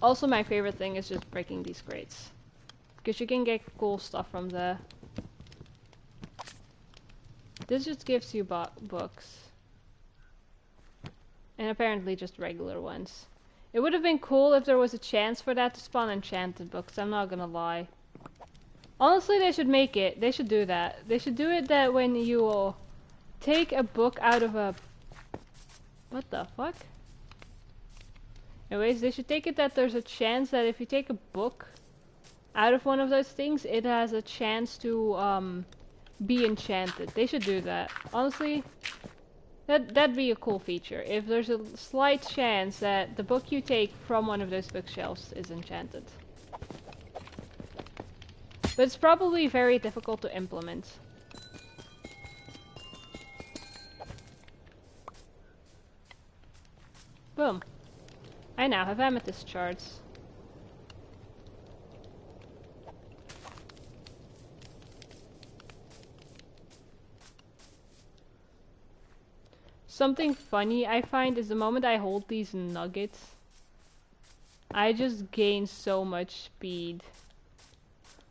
Also, my favorite thing is just breaking these crates. Because you can get cool stuff from there. This just gives you books. And apparently just regular ones. It would have been cool if there was a chance for that to spawn enchanted books, I'm not gonna lie. Honestly, they should make it. They should do that. They should do it that when you take a book out of a... What the fuck? Anyways, they should take it that there's a chance that if you take a book out of one of those things, it has a chance to be enchanted. They should do that. Honestly, that'd be a cool feature. If there's a slight chance that the book you take from one of those bookshelves is enchanted. But it's probably very difficult to implement. Boom. I now have amethyst shards. Something funny I find is the moment I hold these nuggets, I just gain so much speed.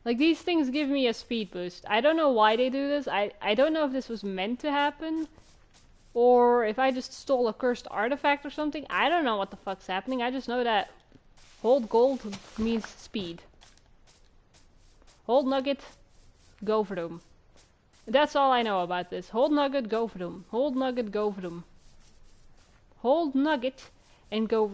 Like, these things give me a speed boost. I don't know why they do this. I don't know if this was meant to happen. Or if I just stole a cursed artifact or something. I don't know what the fuck's happening. I just know that hold gold means speed. Hold nugget, go for them. That's all I know about this. Hold nugget, go for them. Hold nugget, go for them. Hold nugget and go.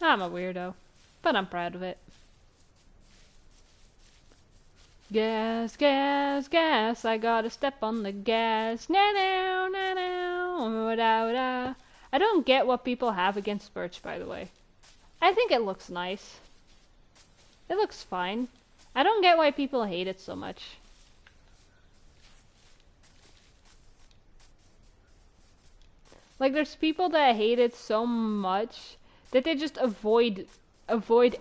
I'm a weirdo, but I'm proud of it. Gas, gas, gas, I gotta step on the gas. Na na na na da da. I don't get what people have against birch, by the way. I think it looks nice. It looks fine. I don't get why people hate it so much. Like, there's people that hate it so much that they just avoid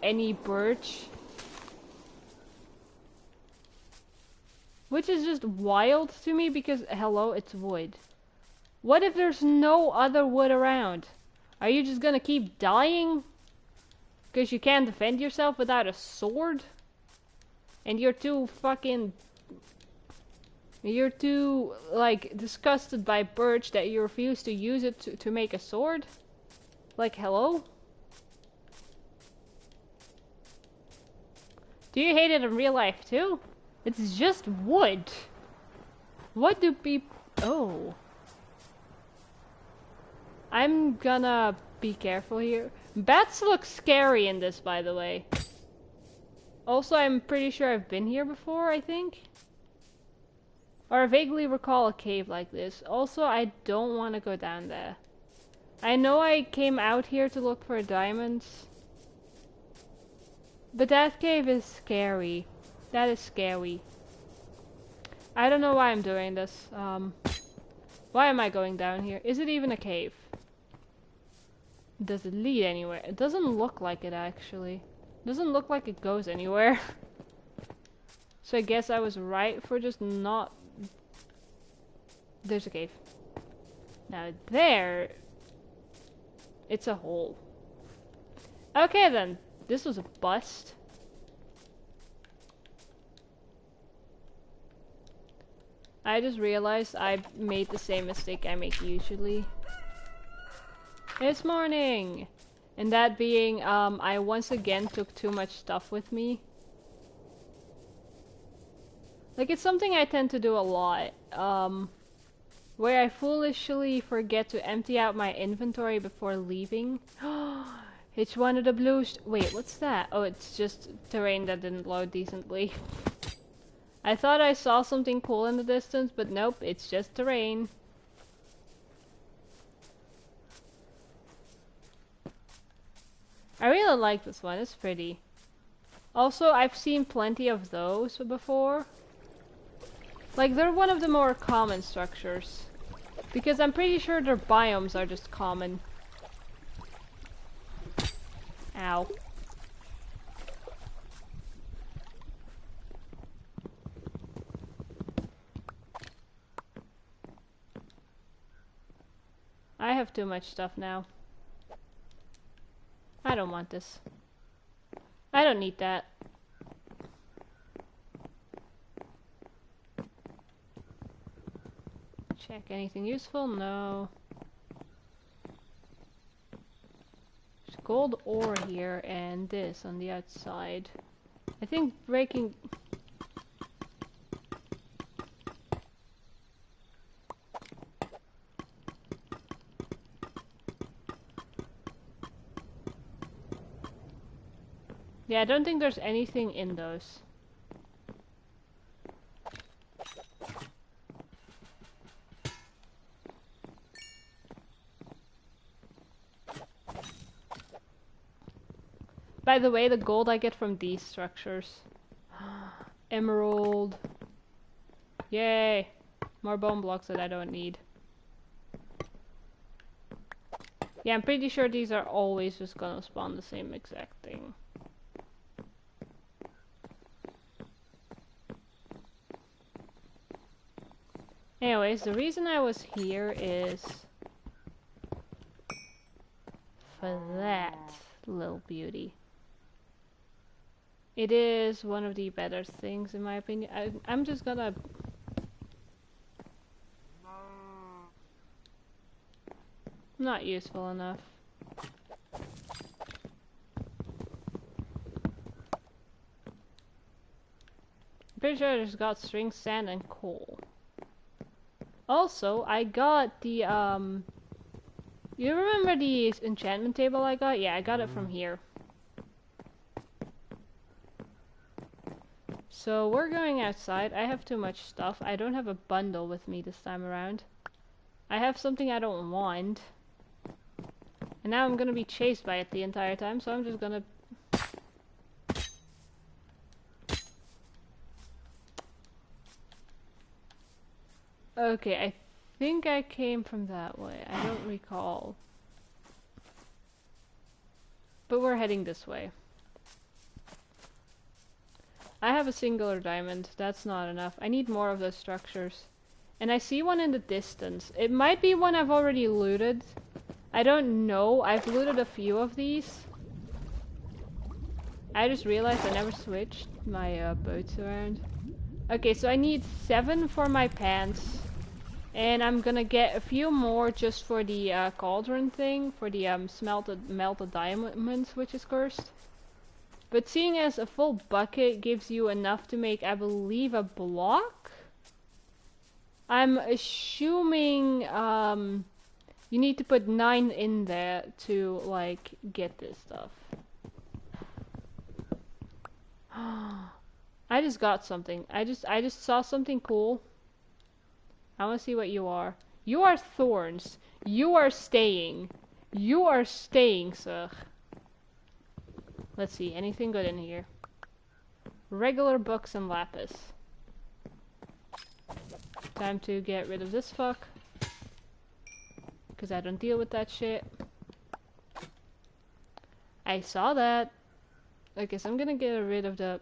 any birch. Which is just wild to me because, hello, it's wood. What if there's no other wood around? Are you just gonna keep dying? Because you can't defend yourself without a sword? And you're too fucking... You're too, like, disgusted by birch that you refuse to use it to make a sword? Like, hello? Do you hate it in real life too? It's just wood. What do people... Oh. I'm gonna be careful here. Bats look scary in this, by the way. Also, I'm pretty sure I've been here before, I think. Or I vaguely recall a cave like this. Also, I don't want to go down there. I know I came out here to look for diamonds. But that cave is scary. That is scary. I don't know why I'm doing this. Why am I going down here? Is it even a cave? Does it lead anywhere? It doesn't look like it, actually. Doesn't look like it goes anywhere. So I guess I was right for just not... There's a cave. Now there... It's a hole. Okay then. This was a bust. I just realized I made the same mistake I make usually. It's morning! And that being, I once again took too much stuff with me. Like, it's something I tend to do a lot. Where I foolishly forget to empty out my inventory before leaving. It's one of the blues. Wait, what's that? Oh, it's just terrain that didn't load decently. I thought I saw something cool in the distance, but nope, it's just terrain. I really like this one, it's pretty. Also, I've seen plenty of those before. Like, they're one of the more common structures. Because I'm pretty sure their biomes are just common. Ow. I have too much stuff now. I don't want this. I don't need that. Check anything useful? No. There's gold ore here and this on the outside. I think breaking... Yeah, I don't think there's anything in those. By the way, the gold I get from these structures. Emerald. Yay! More bone blocks that I don't need. Yeah, I'm pretty sure these are always just gonna spawn the same exact thing. Anyways, the reason I was here is for that little beauty. It is one of the better things in my opinion. I'm just gonna... Not useful enough. Pretty sure I just got string, sand, and coal. Also, I got the, you remember the enchantment table I got? Yeah, I got it from here. So, we're going outside. I have too much stuff. I don't have a bundle with me this time around. I have something I don't want. And now I'm gonna be chased by it the entire time, so I'm just gonna... Okay, I think I came from that way. I don't recall. But we're heading this way. I have a singular diamond. That's not enough. I need more of those structures. And I see one in the distance. It might be one I've already looted. I don't know. I've looted a few of these. I just realized I never switched my boats around. Okay, so I need 7 for my pants. And I'm gonna get a few more just for the cauldron thing, for the melted diamonds, which is cursed. But seeing as a full bucket gives you enough to make, I believe, a block? I'm assuming You need to put 9 in there to, like, get this stuff. I just got something. I just saw something cool. I wanna see what you are. You are thorns. You are staying. You are staying, sir. Let's see, anything good in here? Regular books and lapis. Time to get rid of this fuck. Because I don't deal with that shit. I saw that. I guess I'm gonna get rid of the...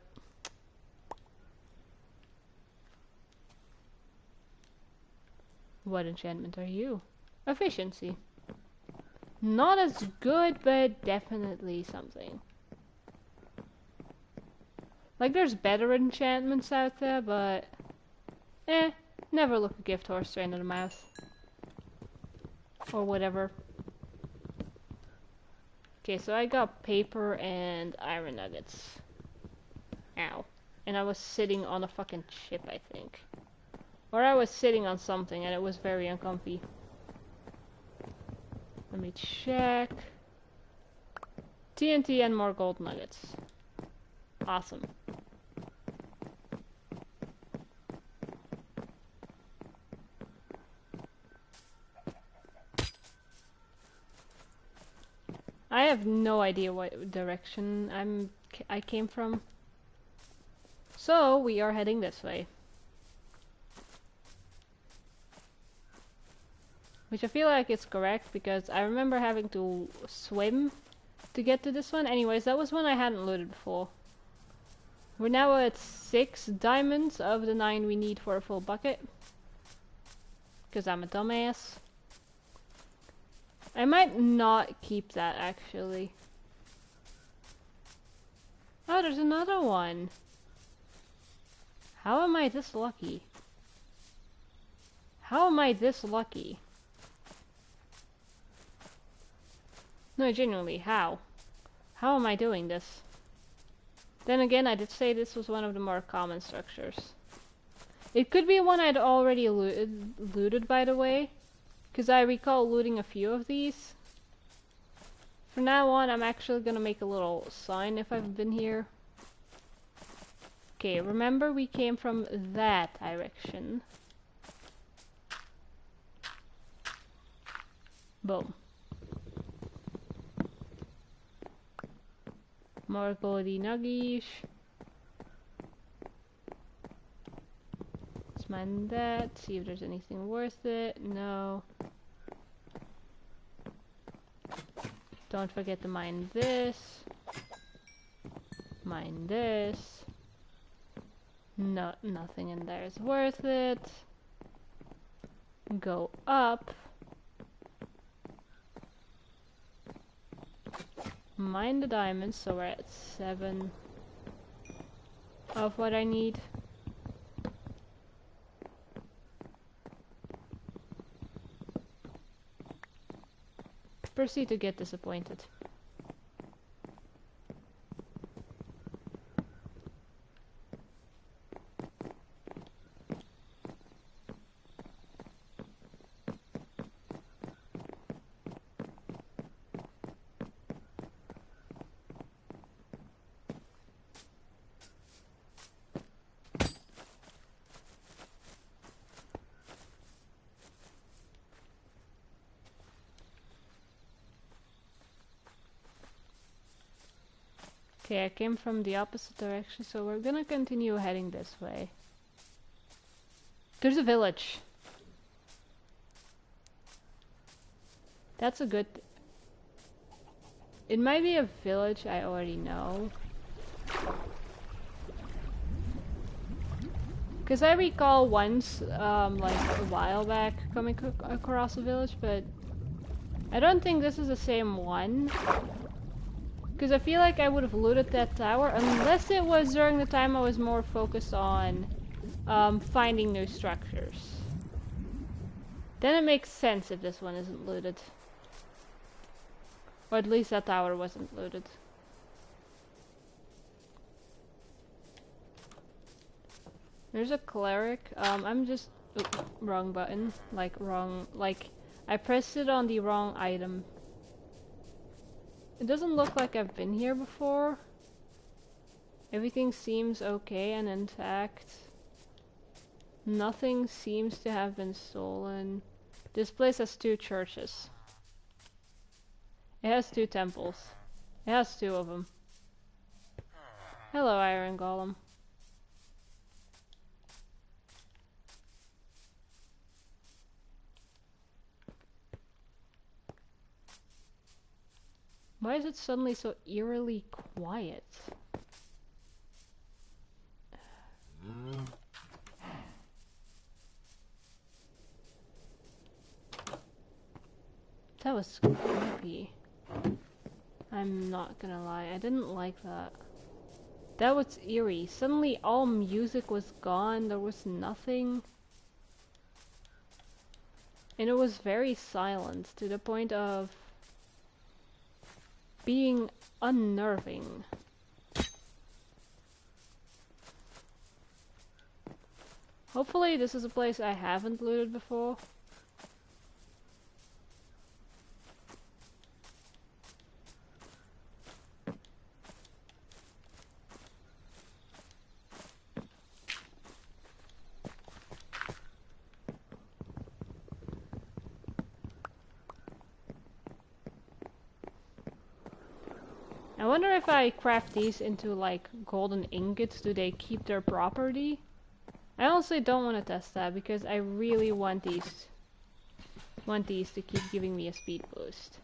What enchantment are you? Efficiency. Not as good, but definitely something. Like, there's better enchantments out there, but... never look a gift horse straight in the mouth. Or whatever. Okay, so I got paper and iron nuggets. Ow. And I was sitting on a fucking chip, I think. Or I was sitting on something and it was very uncomfy. Let me check. TNT and more gold nuggets. Awesome. I have no idea what direction I came from. So we are heading this way. Which I feel like it's correct because I remember having to swim to get to this one. Anyways, that was one I hadn't looted before. We're now at 6 diamonds of the 9 we need for a full bucket. Because I'm a dumbass. I might not keep that actually. Oh, there's another one. How am I this lucky? How am I this lucky? No, genuinely, how? How am I doing this? Then again, I did say this was one of the more common structures. It could be one I'd already looted, by the way. Because I recall looting a few of these. From now on, I'm actually gonna make a little sign if I've been here. Okay, remember we came from that direction. Boom. More goldy nuggies. Let's mine that, see if there's anything worth it. No. Don't forget to mine this. Mine this. No, nothing in there is worth it. Go up. Mine the diamonds, so we're at 7 of what I need. Proceed to get disappointed. Okay, I came from the opposite direction, so we're gonna continue heading this way. There's a village. That's a good... It might be a village I already know. Because I recall once, like a while back, coming across a village, but I don't think this is the same one. Because I feel like I would have looted that tower, unless it was during the time I was more focused on finding new structures. Then it makes sense if this one isn't looted. Or at least that tower wasn't looted. There's a cleric. I'm just... wrong button. Like, wrong... Like, I pressed it on the wrong item. It doesn't look like I've been here before. Everything seems okay and intact. Nothing seems to have been stolen. This place has 2 churches. It has 2 temples. It has 2 of them. Hello, Iron Golem. Why is it suddenly so eerily quiet? That was creepy. I'm not gonna lie, I didn't like that. That was eerie. Suddenly all music was gone, there was nothing. And it was very silent, to the point of being unnerving. Hopefully this is a place I haven't looted before. I wonder if I craft these into like golden ingots, do they keep their property? I honestly don't want to test that because I really want these to keep giving me a speed boost.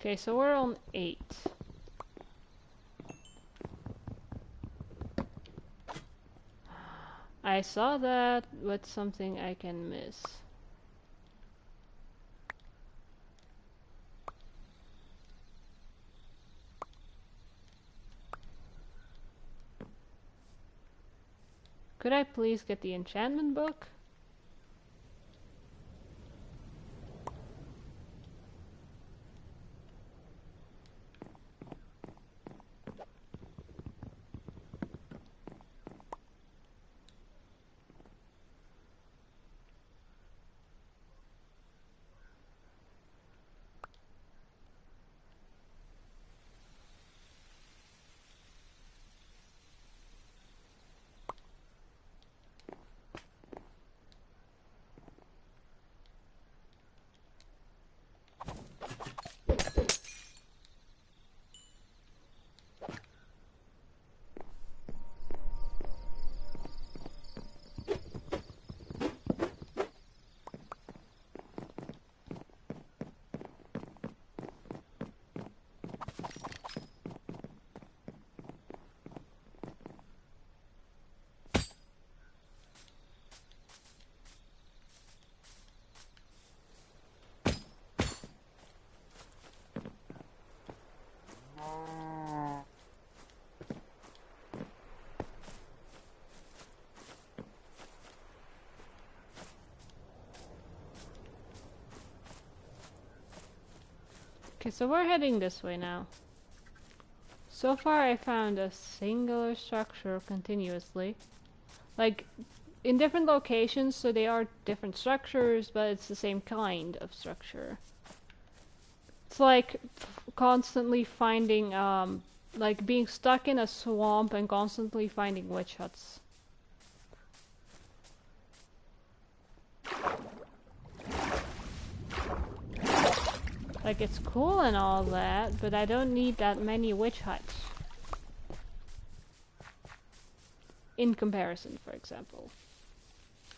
Okay, so we're on 8. I saw that, but something I can miss. Could I please get the enchantment book? Okay, so we're heading this way now. So far I found a singular structure continuously. Like, in different locations, so they are different structures, but it's the same kind of structure. It's like constantly finding, like being stuck in a swamp and constantly finding witch huts. Like, it's cool and all that, but I don't need that many witch huts. In comparison, for example.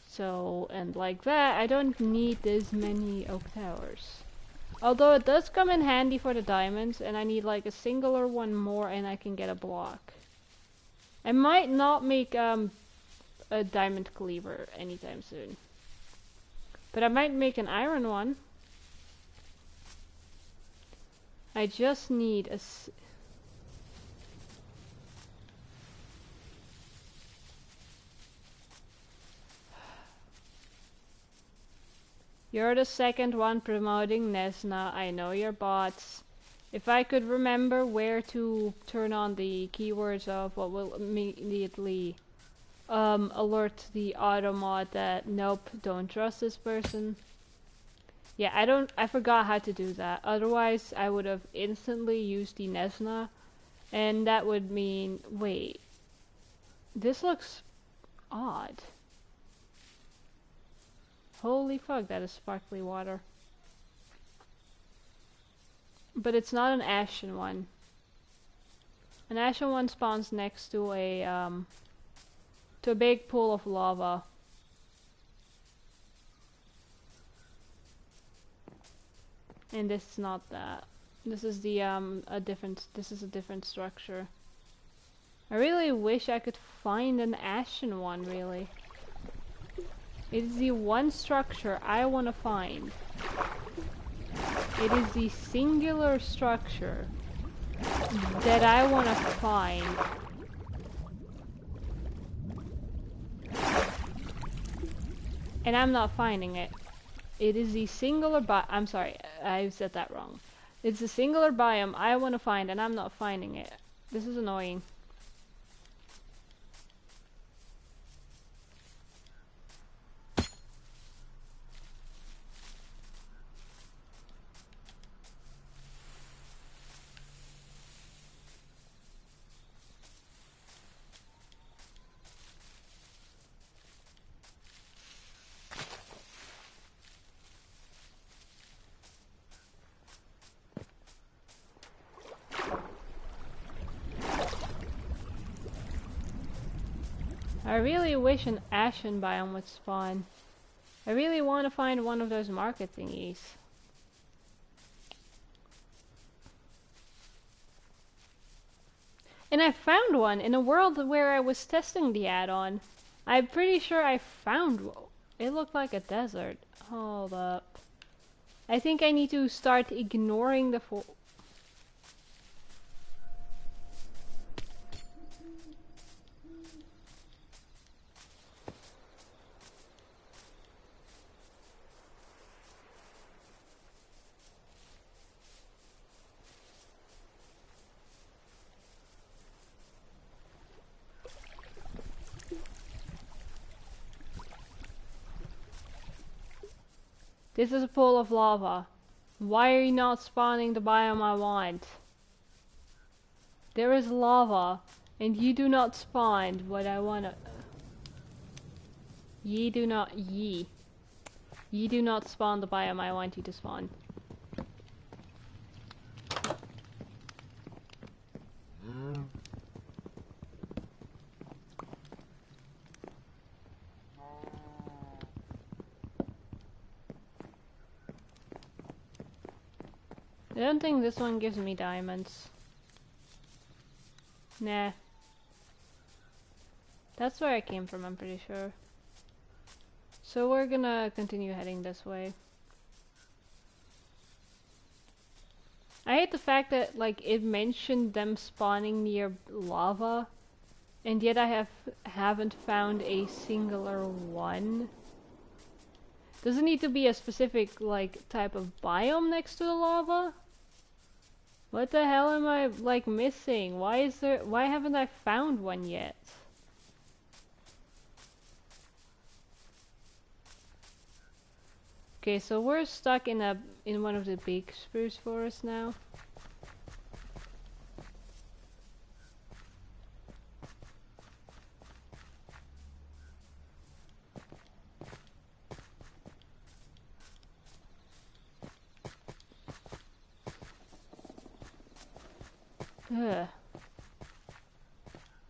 So, and like that, I don't need this many oak towers. Although it does come in handy for the diamonds, and I need like a singular one more and I can get a block. I might not make a diamond cleaver anytime soon. But I might make an iron one. I just need a... You're the second one promoting Nesna. I know your bots. If I could remember where to turn on the keywords of what will immediately alert the auto mod that nope, don't trust this person. Yeah, I forgot how to do that. Otherwise, I would have instantly used the Nesna, and that would mean, wait, this looks odd. Holy fuck, that is sparkly water. But it's not an ashen one. An ashen one spawns next to a big pool of lava. And this is not that. This is the this is a different structure. I really wish I could find an ashen one, really. It is the one structure I want to find. It is the singular structure that I want to find. And I'm not finding it. It is the singular I'm sorry, I said that wrong. It's the singular biome I want to find and I'm not finding it. This is annoying. I really wish an ashen biome would spawn. I really want to find one of those market thingies. And I found one in a world where I was testing the add-on. I'm pretty sure I found one. It looked like a desert. Hold up. I think I need to start ignoring the This is a pool of lava. Why are you not spawning the biome I want? There is lava, and you do not spawn what I wanna. Ye do not spawn the biome I want you to spawn. I don't think this one gives me diamonds. Nah. That's where I came from, I'm pretty sure. So we're gonna continue heading this way. I hate the fact that, like, it mentioned them spawning near lava, and yet I haven't found a singular one. Does it need to be a specific, like, type of biome next to the lava? What the hell am I, like, missing? Why haven't I found one yet? Okay, so we're stuck in one of the big spruce forests now. Ugh.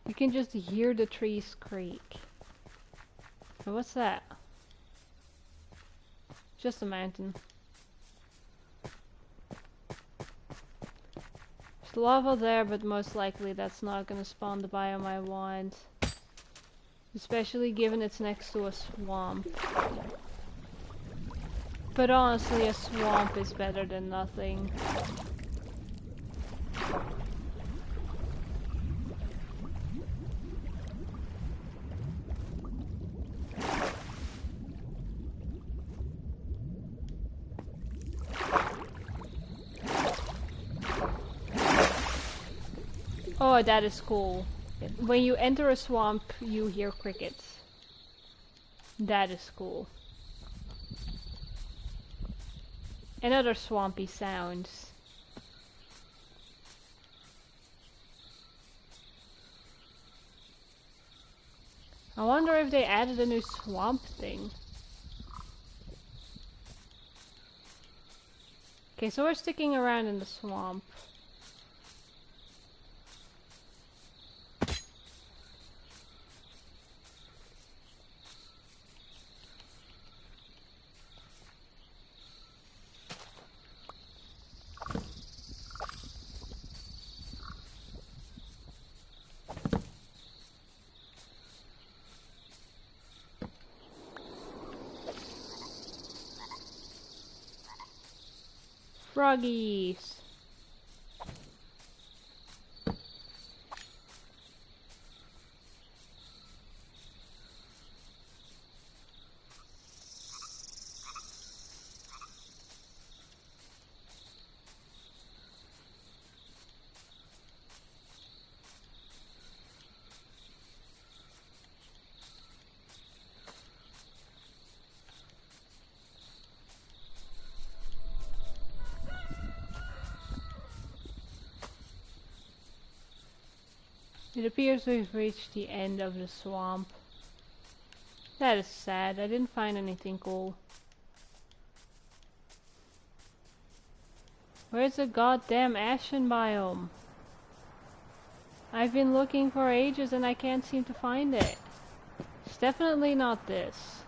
You can just hear the trees creak. What's that? Just a mountain. There's lava there, but most likely that's not gonna spawn the biome I want. Especially given it's next to a swamp. But honestly, a swamp is better than nothing. Oh, that is cool. When you enter a swamp, you hear crickets. That is cool. And other swampy sounds. I wonder if they added a new swamp thing. Okay, so we're sticking around in the swamp. Froggies! It appears we've reached the end of the swamp. That is sad. I didn't find anything cool. Where's the goddamn ashen biome? I've been looking for ages and I can't seem to find it. It's definitely not this.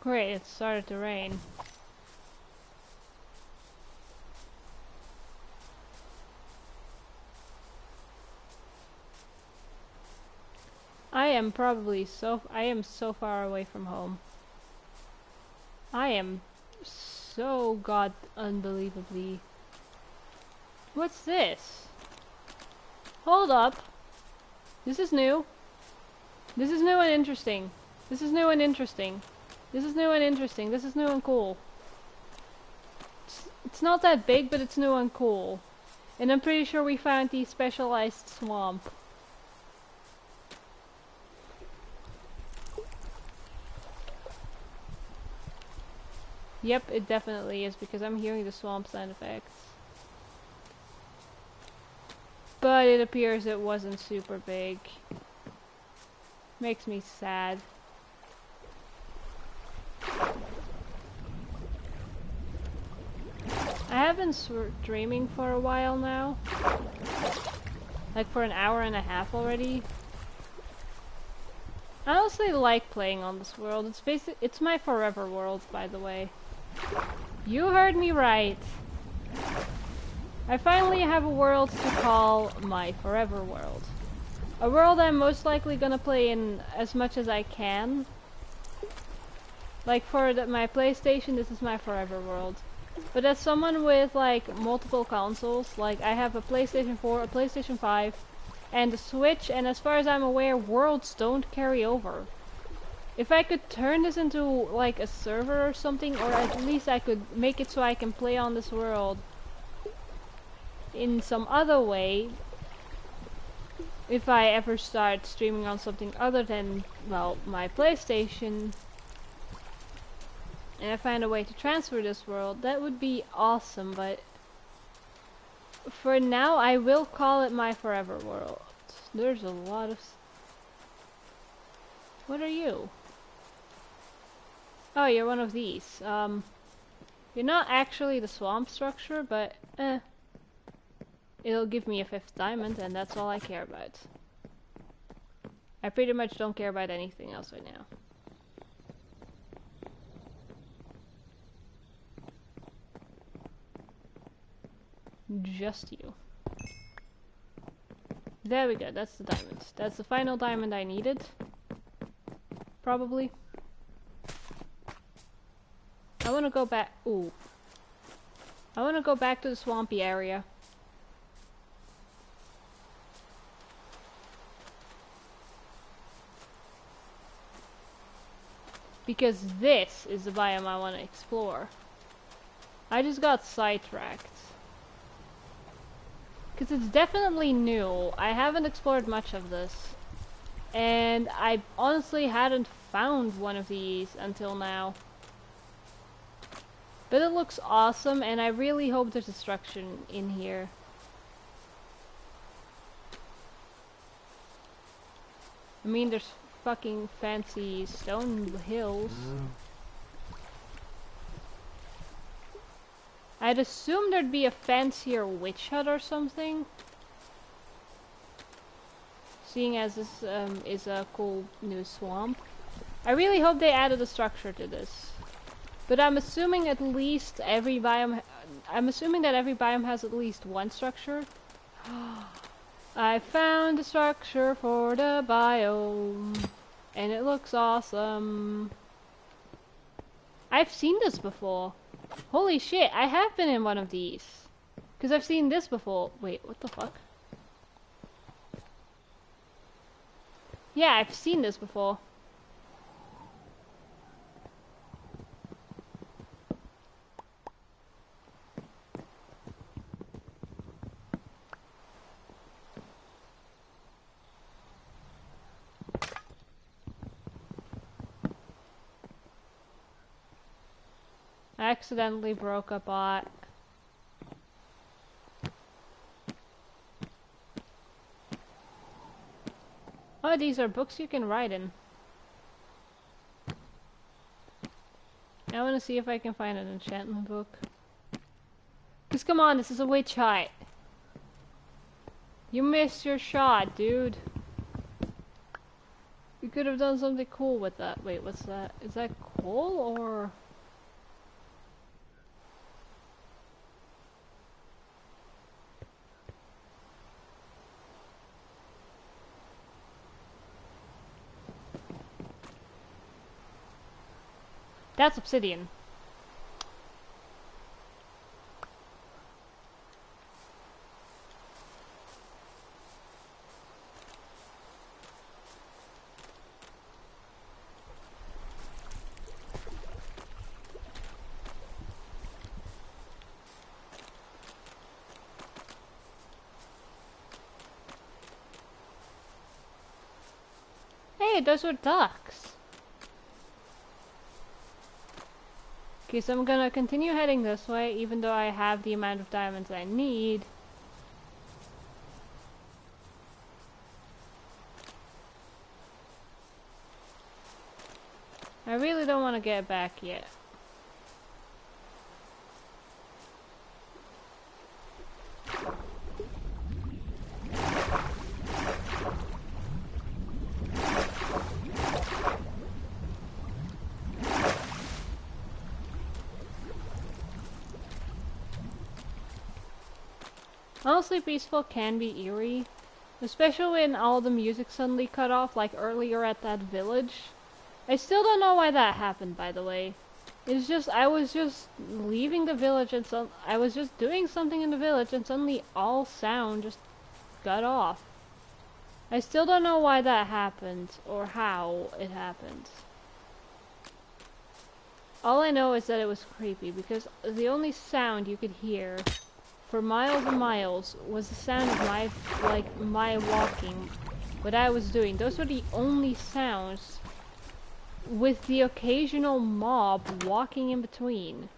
Great, it started to rain. I am so far away from home. I am so unbelievably... What's this? Hold up. This is new. This is new and interesting. This is new and interesting. This is new and interesting. This is new and cool. It's not that big, but it's new and cool. And I'm pretty sure we found the specialized swamp. Yep, it definitely is, because I'm hearing the swamp sound effects. But it appears it wasn't super big. Makes me sad. I have been streaming for a while now. Like for an hour and a half already. I honestly like playing on this world. It's my forever world, by the way. You heard me right. I finally have a world to call my forever world. A world I'm most likely gonna play in as much as I can. Like for my PlayStation, this is my forever world. But as someone with like multiple consoles, like I have a PlayStation 4, a PlayStation 5, and a Switch, and as far as I'm aware, worlds don't carry over. If I could turn this into like a server or something, or at least I could make it so I can play on this world in some other way, if I ever start streaming on something other than, well, my PlayStation, and I find a way to transfer this world, that would be awesome, but for now I will call it my forever world. There's a lot of... What are you? Oh, you're one of these. You're not actually the swamp structure, but it'll give me a 5th diamond, and that's all I care about. I pretty much don't care about anything else right now. Just you. There we go, that's the diamond. That's the final diamond I needed. Probably. I wanna go back. Ooh. I want to go back to the swampy area. Because this is the biome I want to explore. I just got sidetracked. Because it's definitely new. I haven't explored much of this. And I honestly hadn't found one of these until now. But it looks awesome, and I really hope there's destruction in here. I mean, there's fucking fancy stone hills. I'd assume there'd be a fancier witch hut or something. Seeing as this is a cool new swamp. I really hope they added a structure to this. But I'm assuming at least every biome... I'm assuming that every biome has at least one structure. I found the structure for the biome. And it looks awesome. I've seen this before. Holy shit, I have been in one of these. Because I've seen this before. Wait, what the fuck? Yeah, I've seen this before. I accidentally broke a bot. Oh, these are books you can write in. I want to see if I can find an enchantment book. Cause come on, this is a witch hut. You missed your shot, dude. You could have done something cool with that. Wait, what's that? Is that coal or... That's obsidian. Hey, those were ducks. Okay, so I'm gonna continue heading this way, even though I have the amount of diamonds I need. I really don't want to get back yet. Honestly, peaceful can be eerie. Especially when all the music suddenly cut off, like earlier at that village. I still don't know why that happened, by the way. It's just, I was just leaving the village and I was just doing something in the village and suddenly all sound just got off. I still don't know why that happened, or how it happened. All I know is that it was creepy, because the only sound you could hear for miles and miles was the sound of my walking, what I was doing. Those were the only sounds, with the occasional mob walking in between.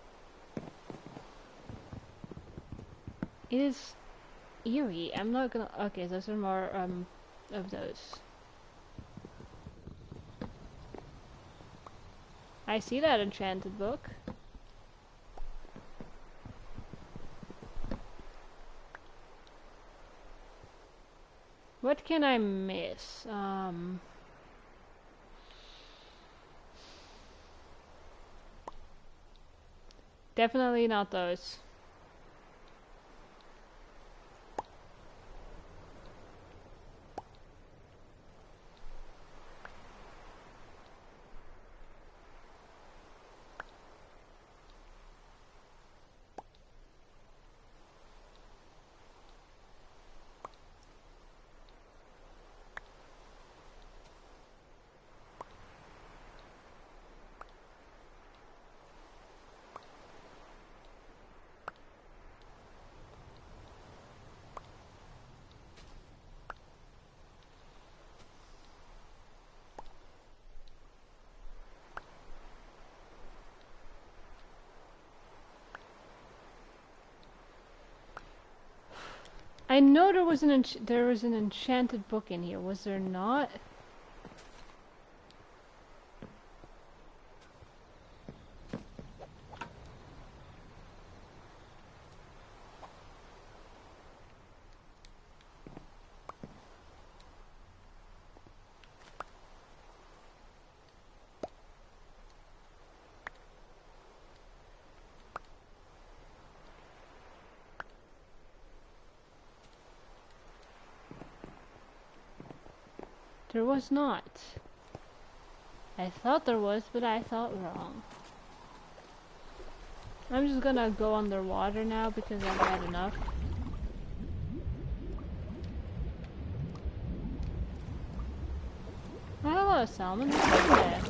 It is eerie. I'm not gonna... Okay, those are more, of those. I see that enchanted book. What can I miss? Definitely not those. I know there was an enchanted book in here, was there not? There was not. I thought there was, but I thought wrong. I'm just gonna go underwater now because I've had enough. Oh, hello, salmon. What's in there?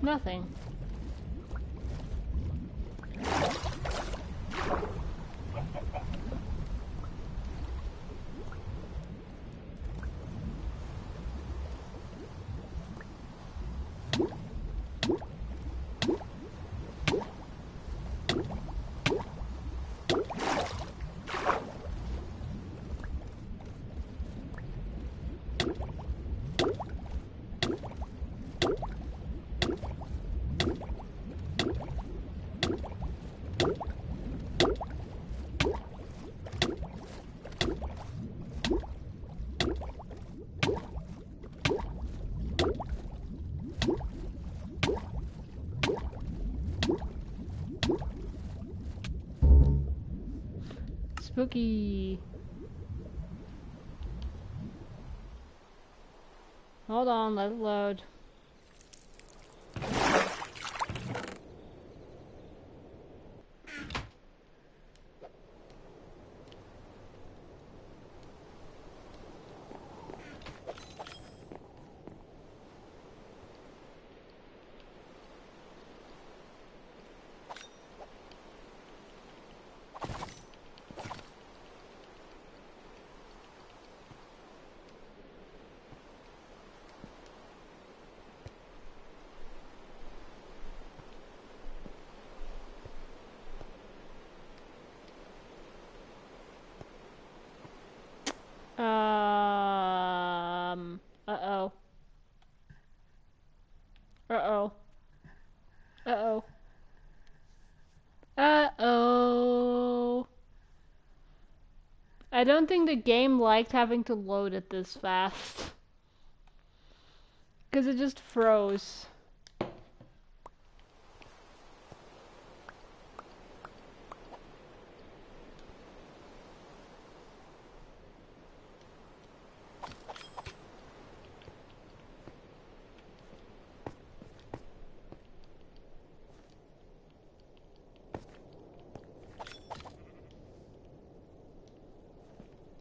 Nothing. Spooky. Hold on, let it load. Uh-oh. Uh-oh. Uh-oh. Uh-oh. I don't think the game liked having to load it this fast. Because it just froze.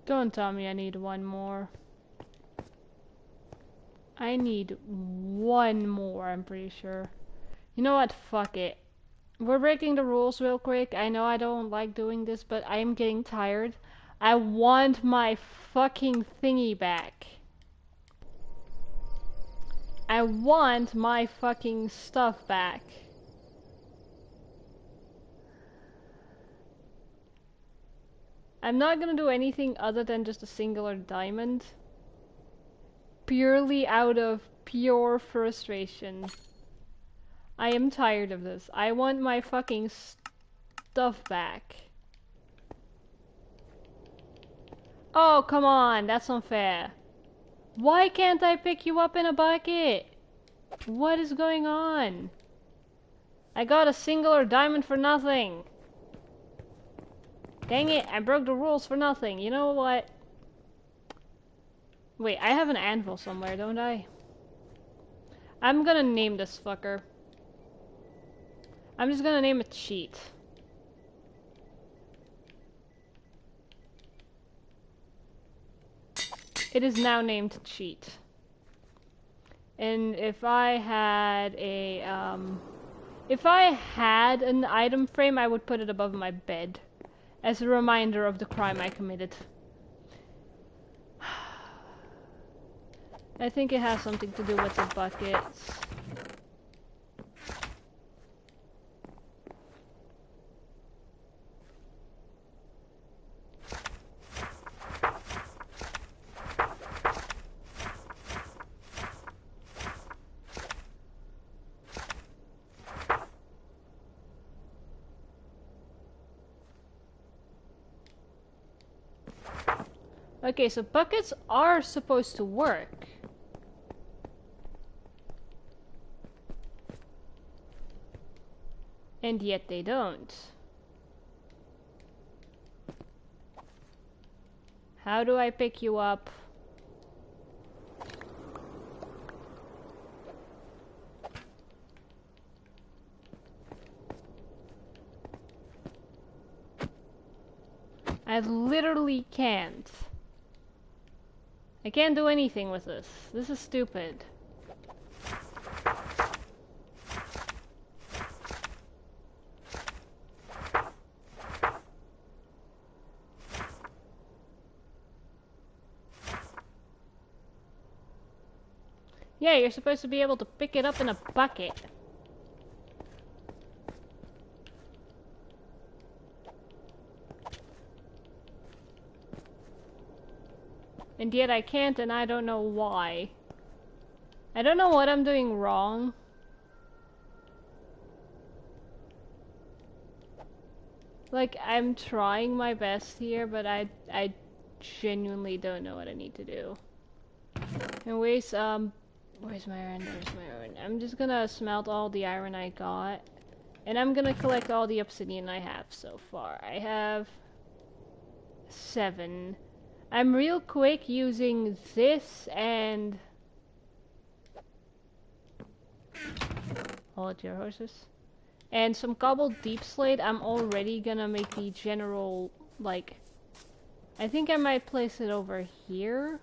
Don't tell me I need one more. I need one more, I'm pretty sure. You know what? Fuck it. We're breaking the rules real quick. I know I don't like doing this, but I am getting tired. I want my fucking thingy back. I want my fucking stuff back. I'm not gonna do anything other than just a singular diamond. Purely out of pure frustration. I am tired of this. I want my fucking stuff back. Oh, come on, that's unfair. Why can't I pick you up in a bucket? What is going on? I got a singular diamond for nothing. Dang it, I broke the rules for nothing. You know what? Wait, I have an anvil somewhere, don't I? I'm gonna name this fucker. I'm just gonna name it Cheat. It is now named Cheat. And if I had an item frame, I would put it above my bed. As a reminder of the crime I committed. I think it has something to do with the buckets. Okay, so buckets are supposed to work. And yet they don't. How do I pick you up? I literally can't. I can't do anything with this. This is stupid. Yeah, you're supposed to be able to pick it up in a bucket. And yet I can't, and I don't know why. I don't know what I'm doing wrong. Like, I'm trying my best here, but I genuinely don't know what I need to do. Anyways, where's my iron? There's my iron. I'm just gonna smelt all the iron I got. And I'm gonna collect all the obsidian I have so far. I have 7. I'm real quick using this and... Hold your horses. And some cobbled deep slate. I'm already gonna make the general, like... I think I might place it over here.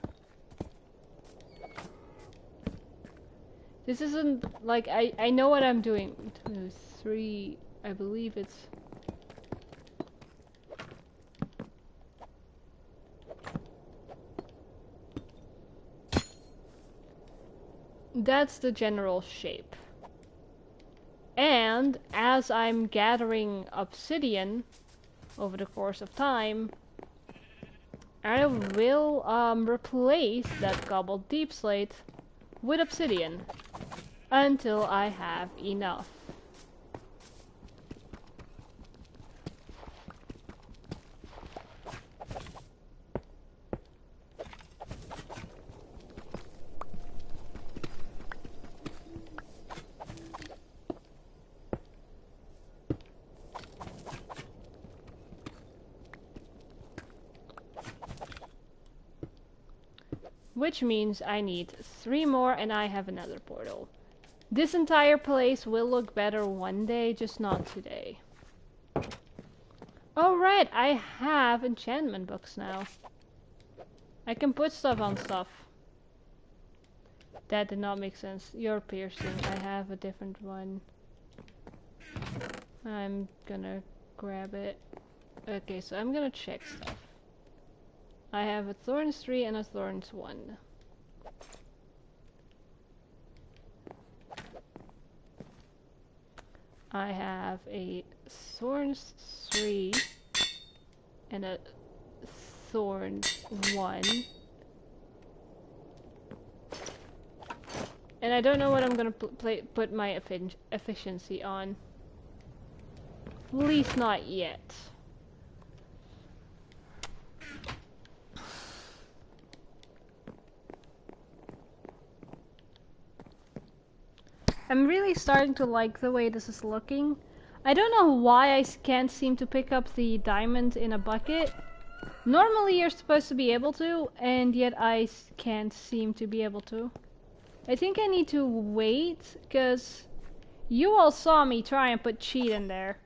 This isn't, like, I know what I'm doing. 2, 3, I believe it's... That's the general shape. And as I'm gathering obsidian over the course of time, I will replace that cobbled deep slate with obsidian until I have enough. Which means I need 3 more and I have another portal. This entire place will look better one day, just not today. Oh right, I have enchantment books now. I can put stuff on stuff. That did not make sense. You're piercing. I have a different one. I'm gonna grab it. Okay, so I'm gonna check stuff. I have a Thorns 3 and a Thorns 1. I have a Thorns 3 and a Thorns 1. And I don't know what I'm gonna put my efficiency on. At least not yet. I'm really starting to like the way this is looking. I don't know why I can't seem to pick up the diamond in a bucket. Normally you're supposed to be able to, and yet I can't seem to be able to. I think I need to wait, because you all saw me try and put cheat in there.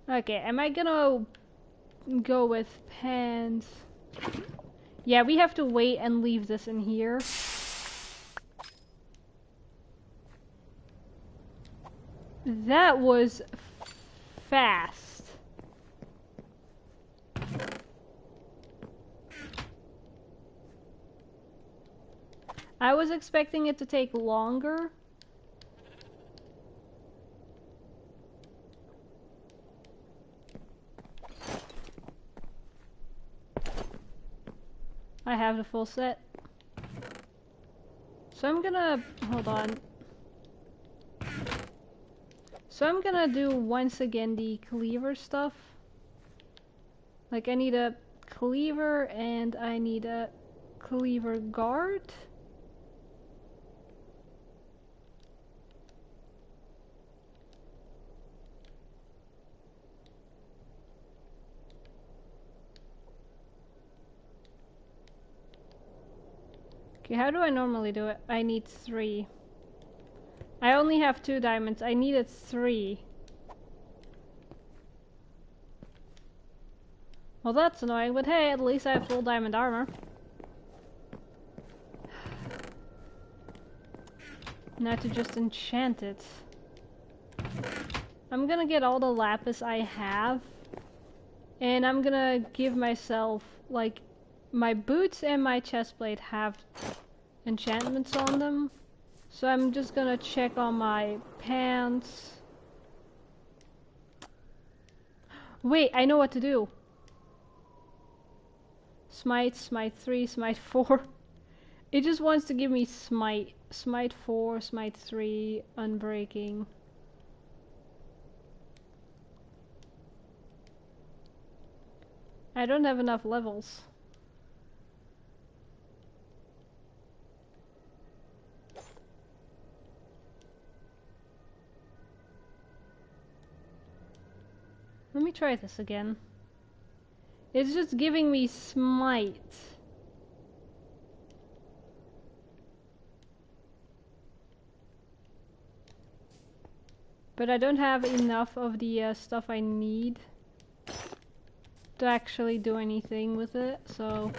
Okay, am I gonna go with pans? Yeah, we have to wait and leave this in here. That was fast. I was expecting it to take longer. I have the full set. So I'm gonna... hold on. So I'm gonna do once again the cleaver stuff. Like I need a cleaver and I need a cleaver guard. Okay, how do I normally do it? I need 3. I only have 2 diamonds. I needed 3. Well, that's annoying, but hey, at least I have full diamond armor. Now to just enchant it. I'm gonna get all the lapis I have. And I'm gonna give myself, like, my boots and my chestplate have enchantments on them. So I'm just gonna check on my pants. Wait, I know what to do. Smite, smite 3, smite 4. It just wants to give me smite. Smite 4, smite 3, unbreaking. I don't have enough levels. Let me try this again. It's just giving me smite. But I don't have enough of the stuff I need to actually do anything with it, so...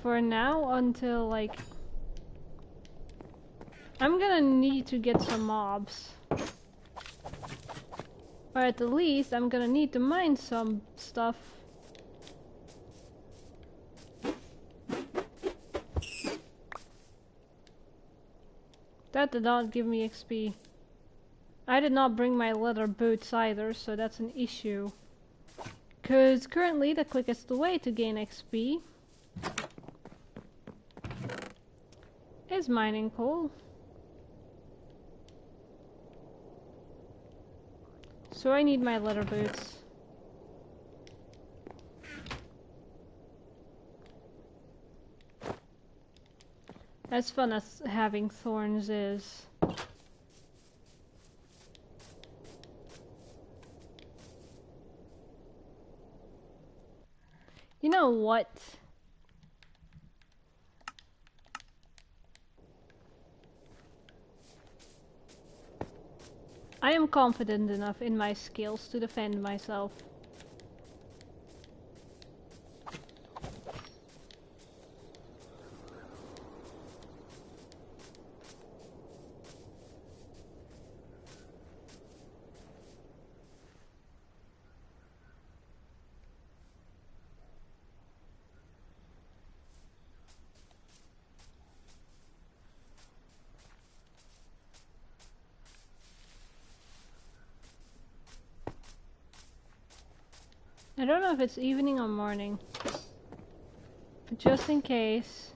for now, until like... I'm gonna need to get some mobs. Or at the least, I'm gonna need to mine some stuff. That did not give me XP. I did not bring my leather boots either, so that's an issue. Cause currently the quickest way to gain XP is mining coal. So I need my leather boots. As fun as having thorns is. You know what? I am confident enough in my skills to defend myself. I don't know if it's evening or morning, but just in case.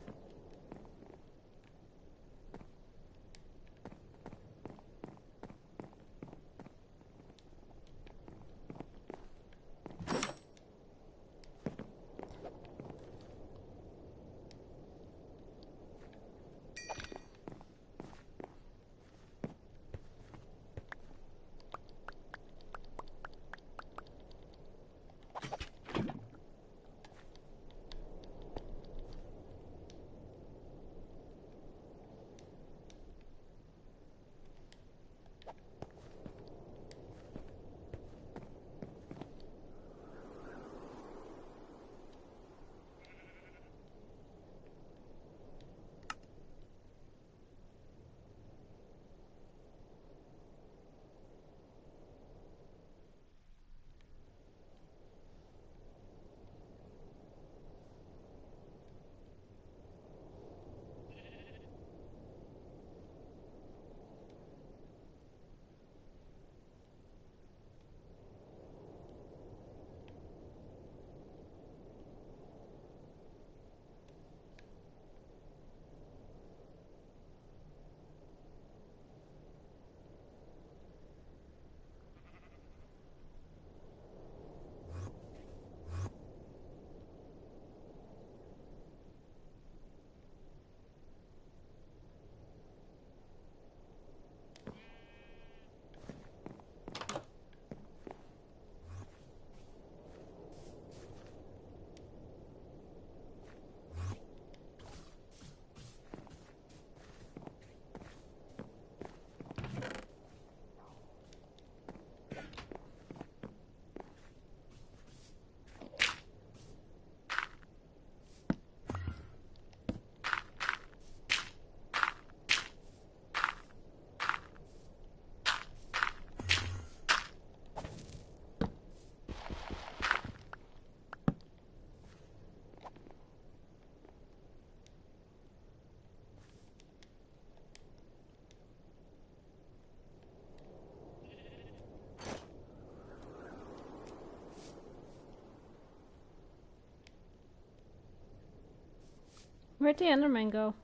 Where'd the Enderman go?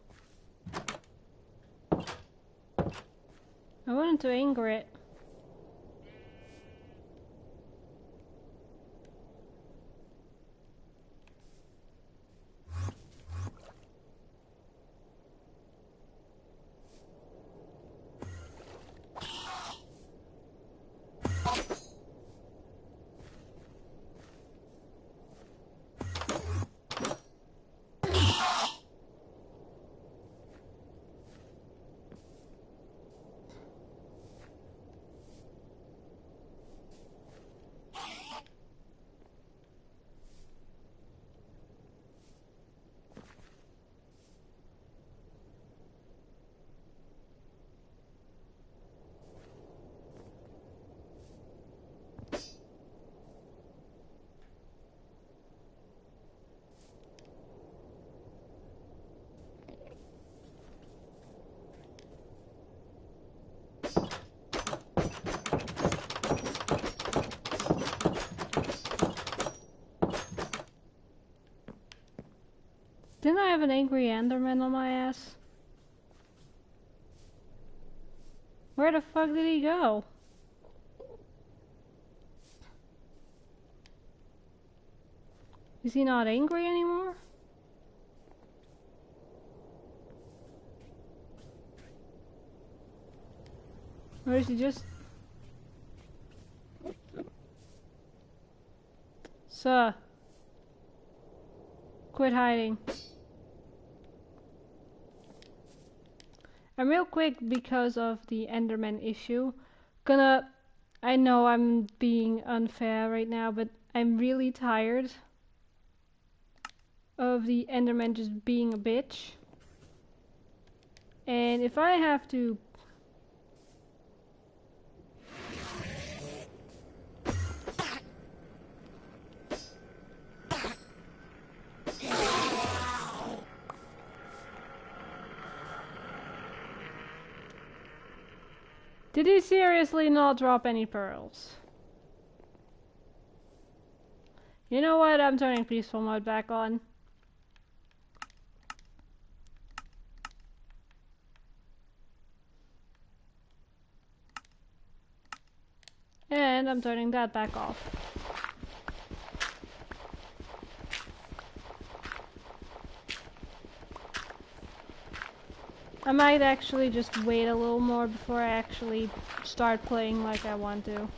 I wanted to anger it. Didn't I have an angry Enderman on my ass? Where the fuck did he go? Is he not angry anymore? Or is he just... Sir. Quit hiding. I'm real quick because of the Enderman issue. I know I'm being unfair right now, but I'm really tired of the Enderman just being a bitch. And if I have to... Did he seriously not drop any pearls? You know what? I'm turning peaceful mode back on. And I'm turning that back off. I might actually just wait a little more before I actually start playing like I want to.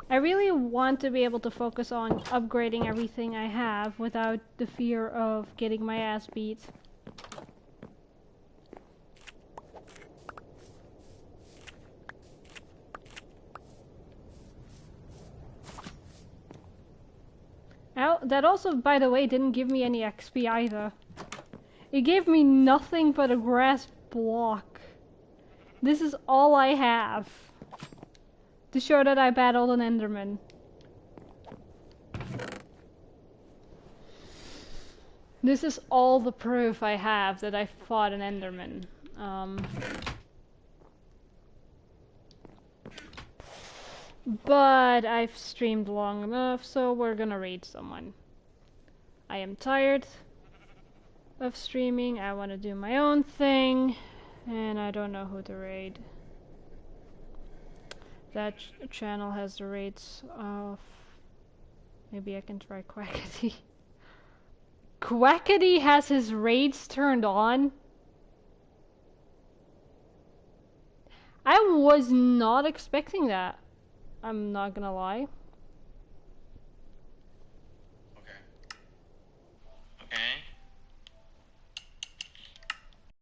I really want to be able to focus on upgrading everything I have without the fear of getting my ass beat. That also, by the way, didn't give me any XP either. It gave me nothing but a grass block. This is all I have to show that I battled an Enderman. This is all the proof I have that I fought an Enderman. But I've streamed long enough, so we're gonna raid someone. I am tired of streaming. I want to do my own thing, and I don't know who to raid. That channel has the raids off. Maybe I can try Quackity. Quackity has his raids turned on? I was not expecting that. I'm not gonna lie.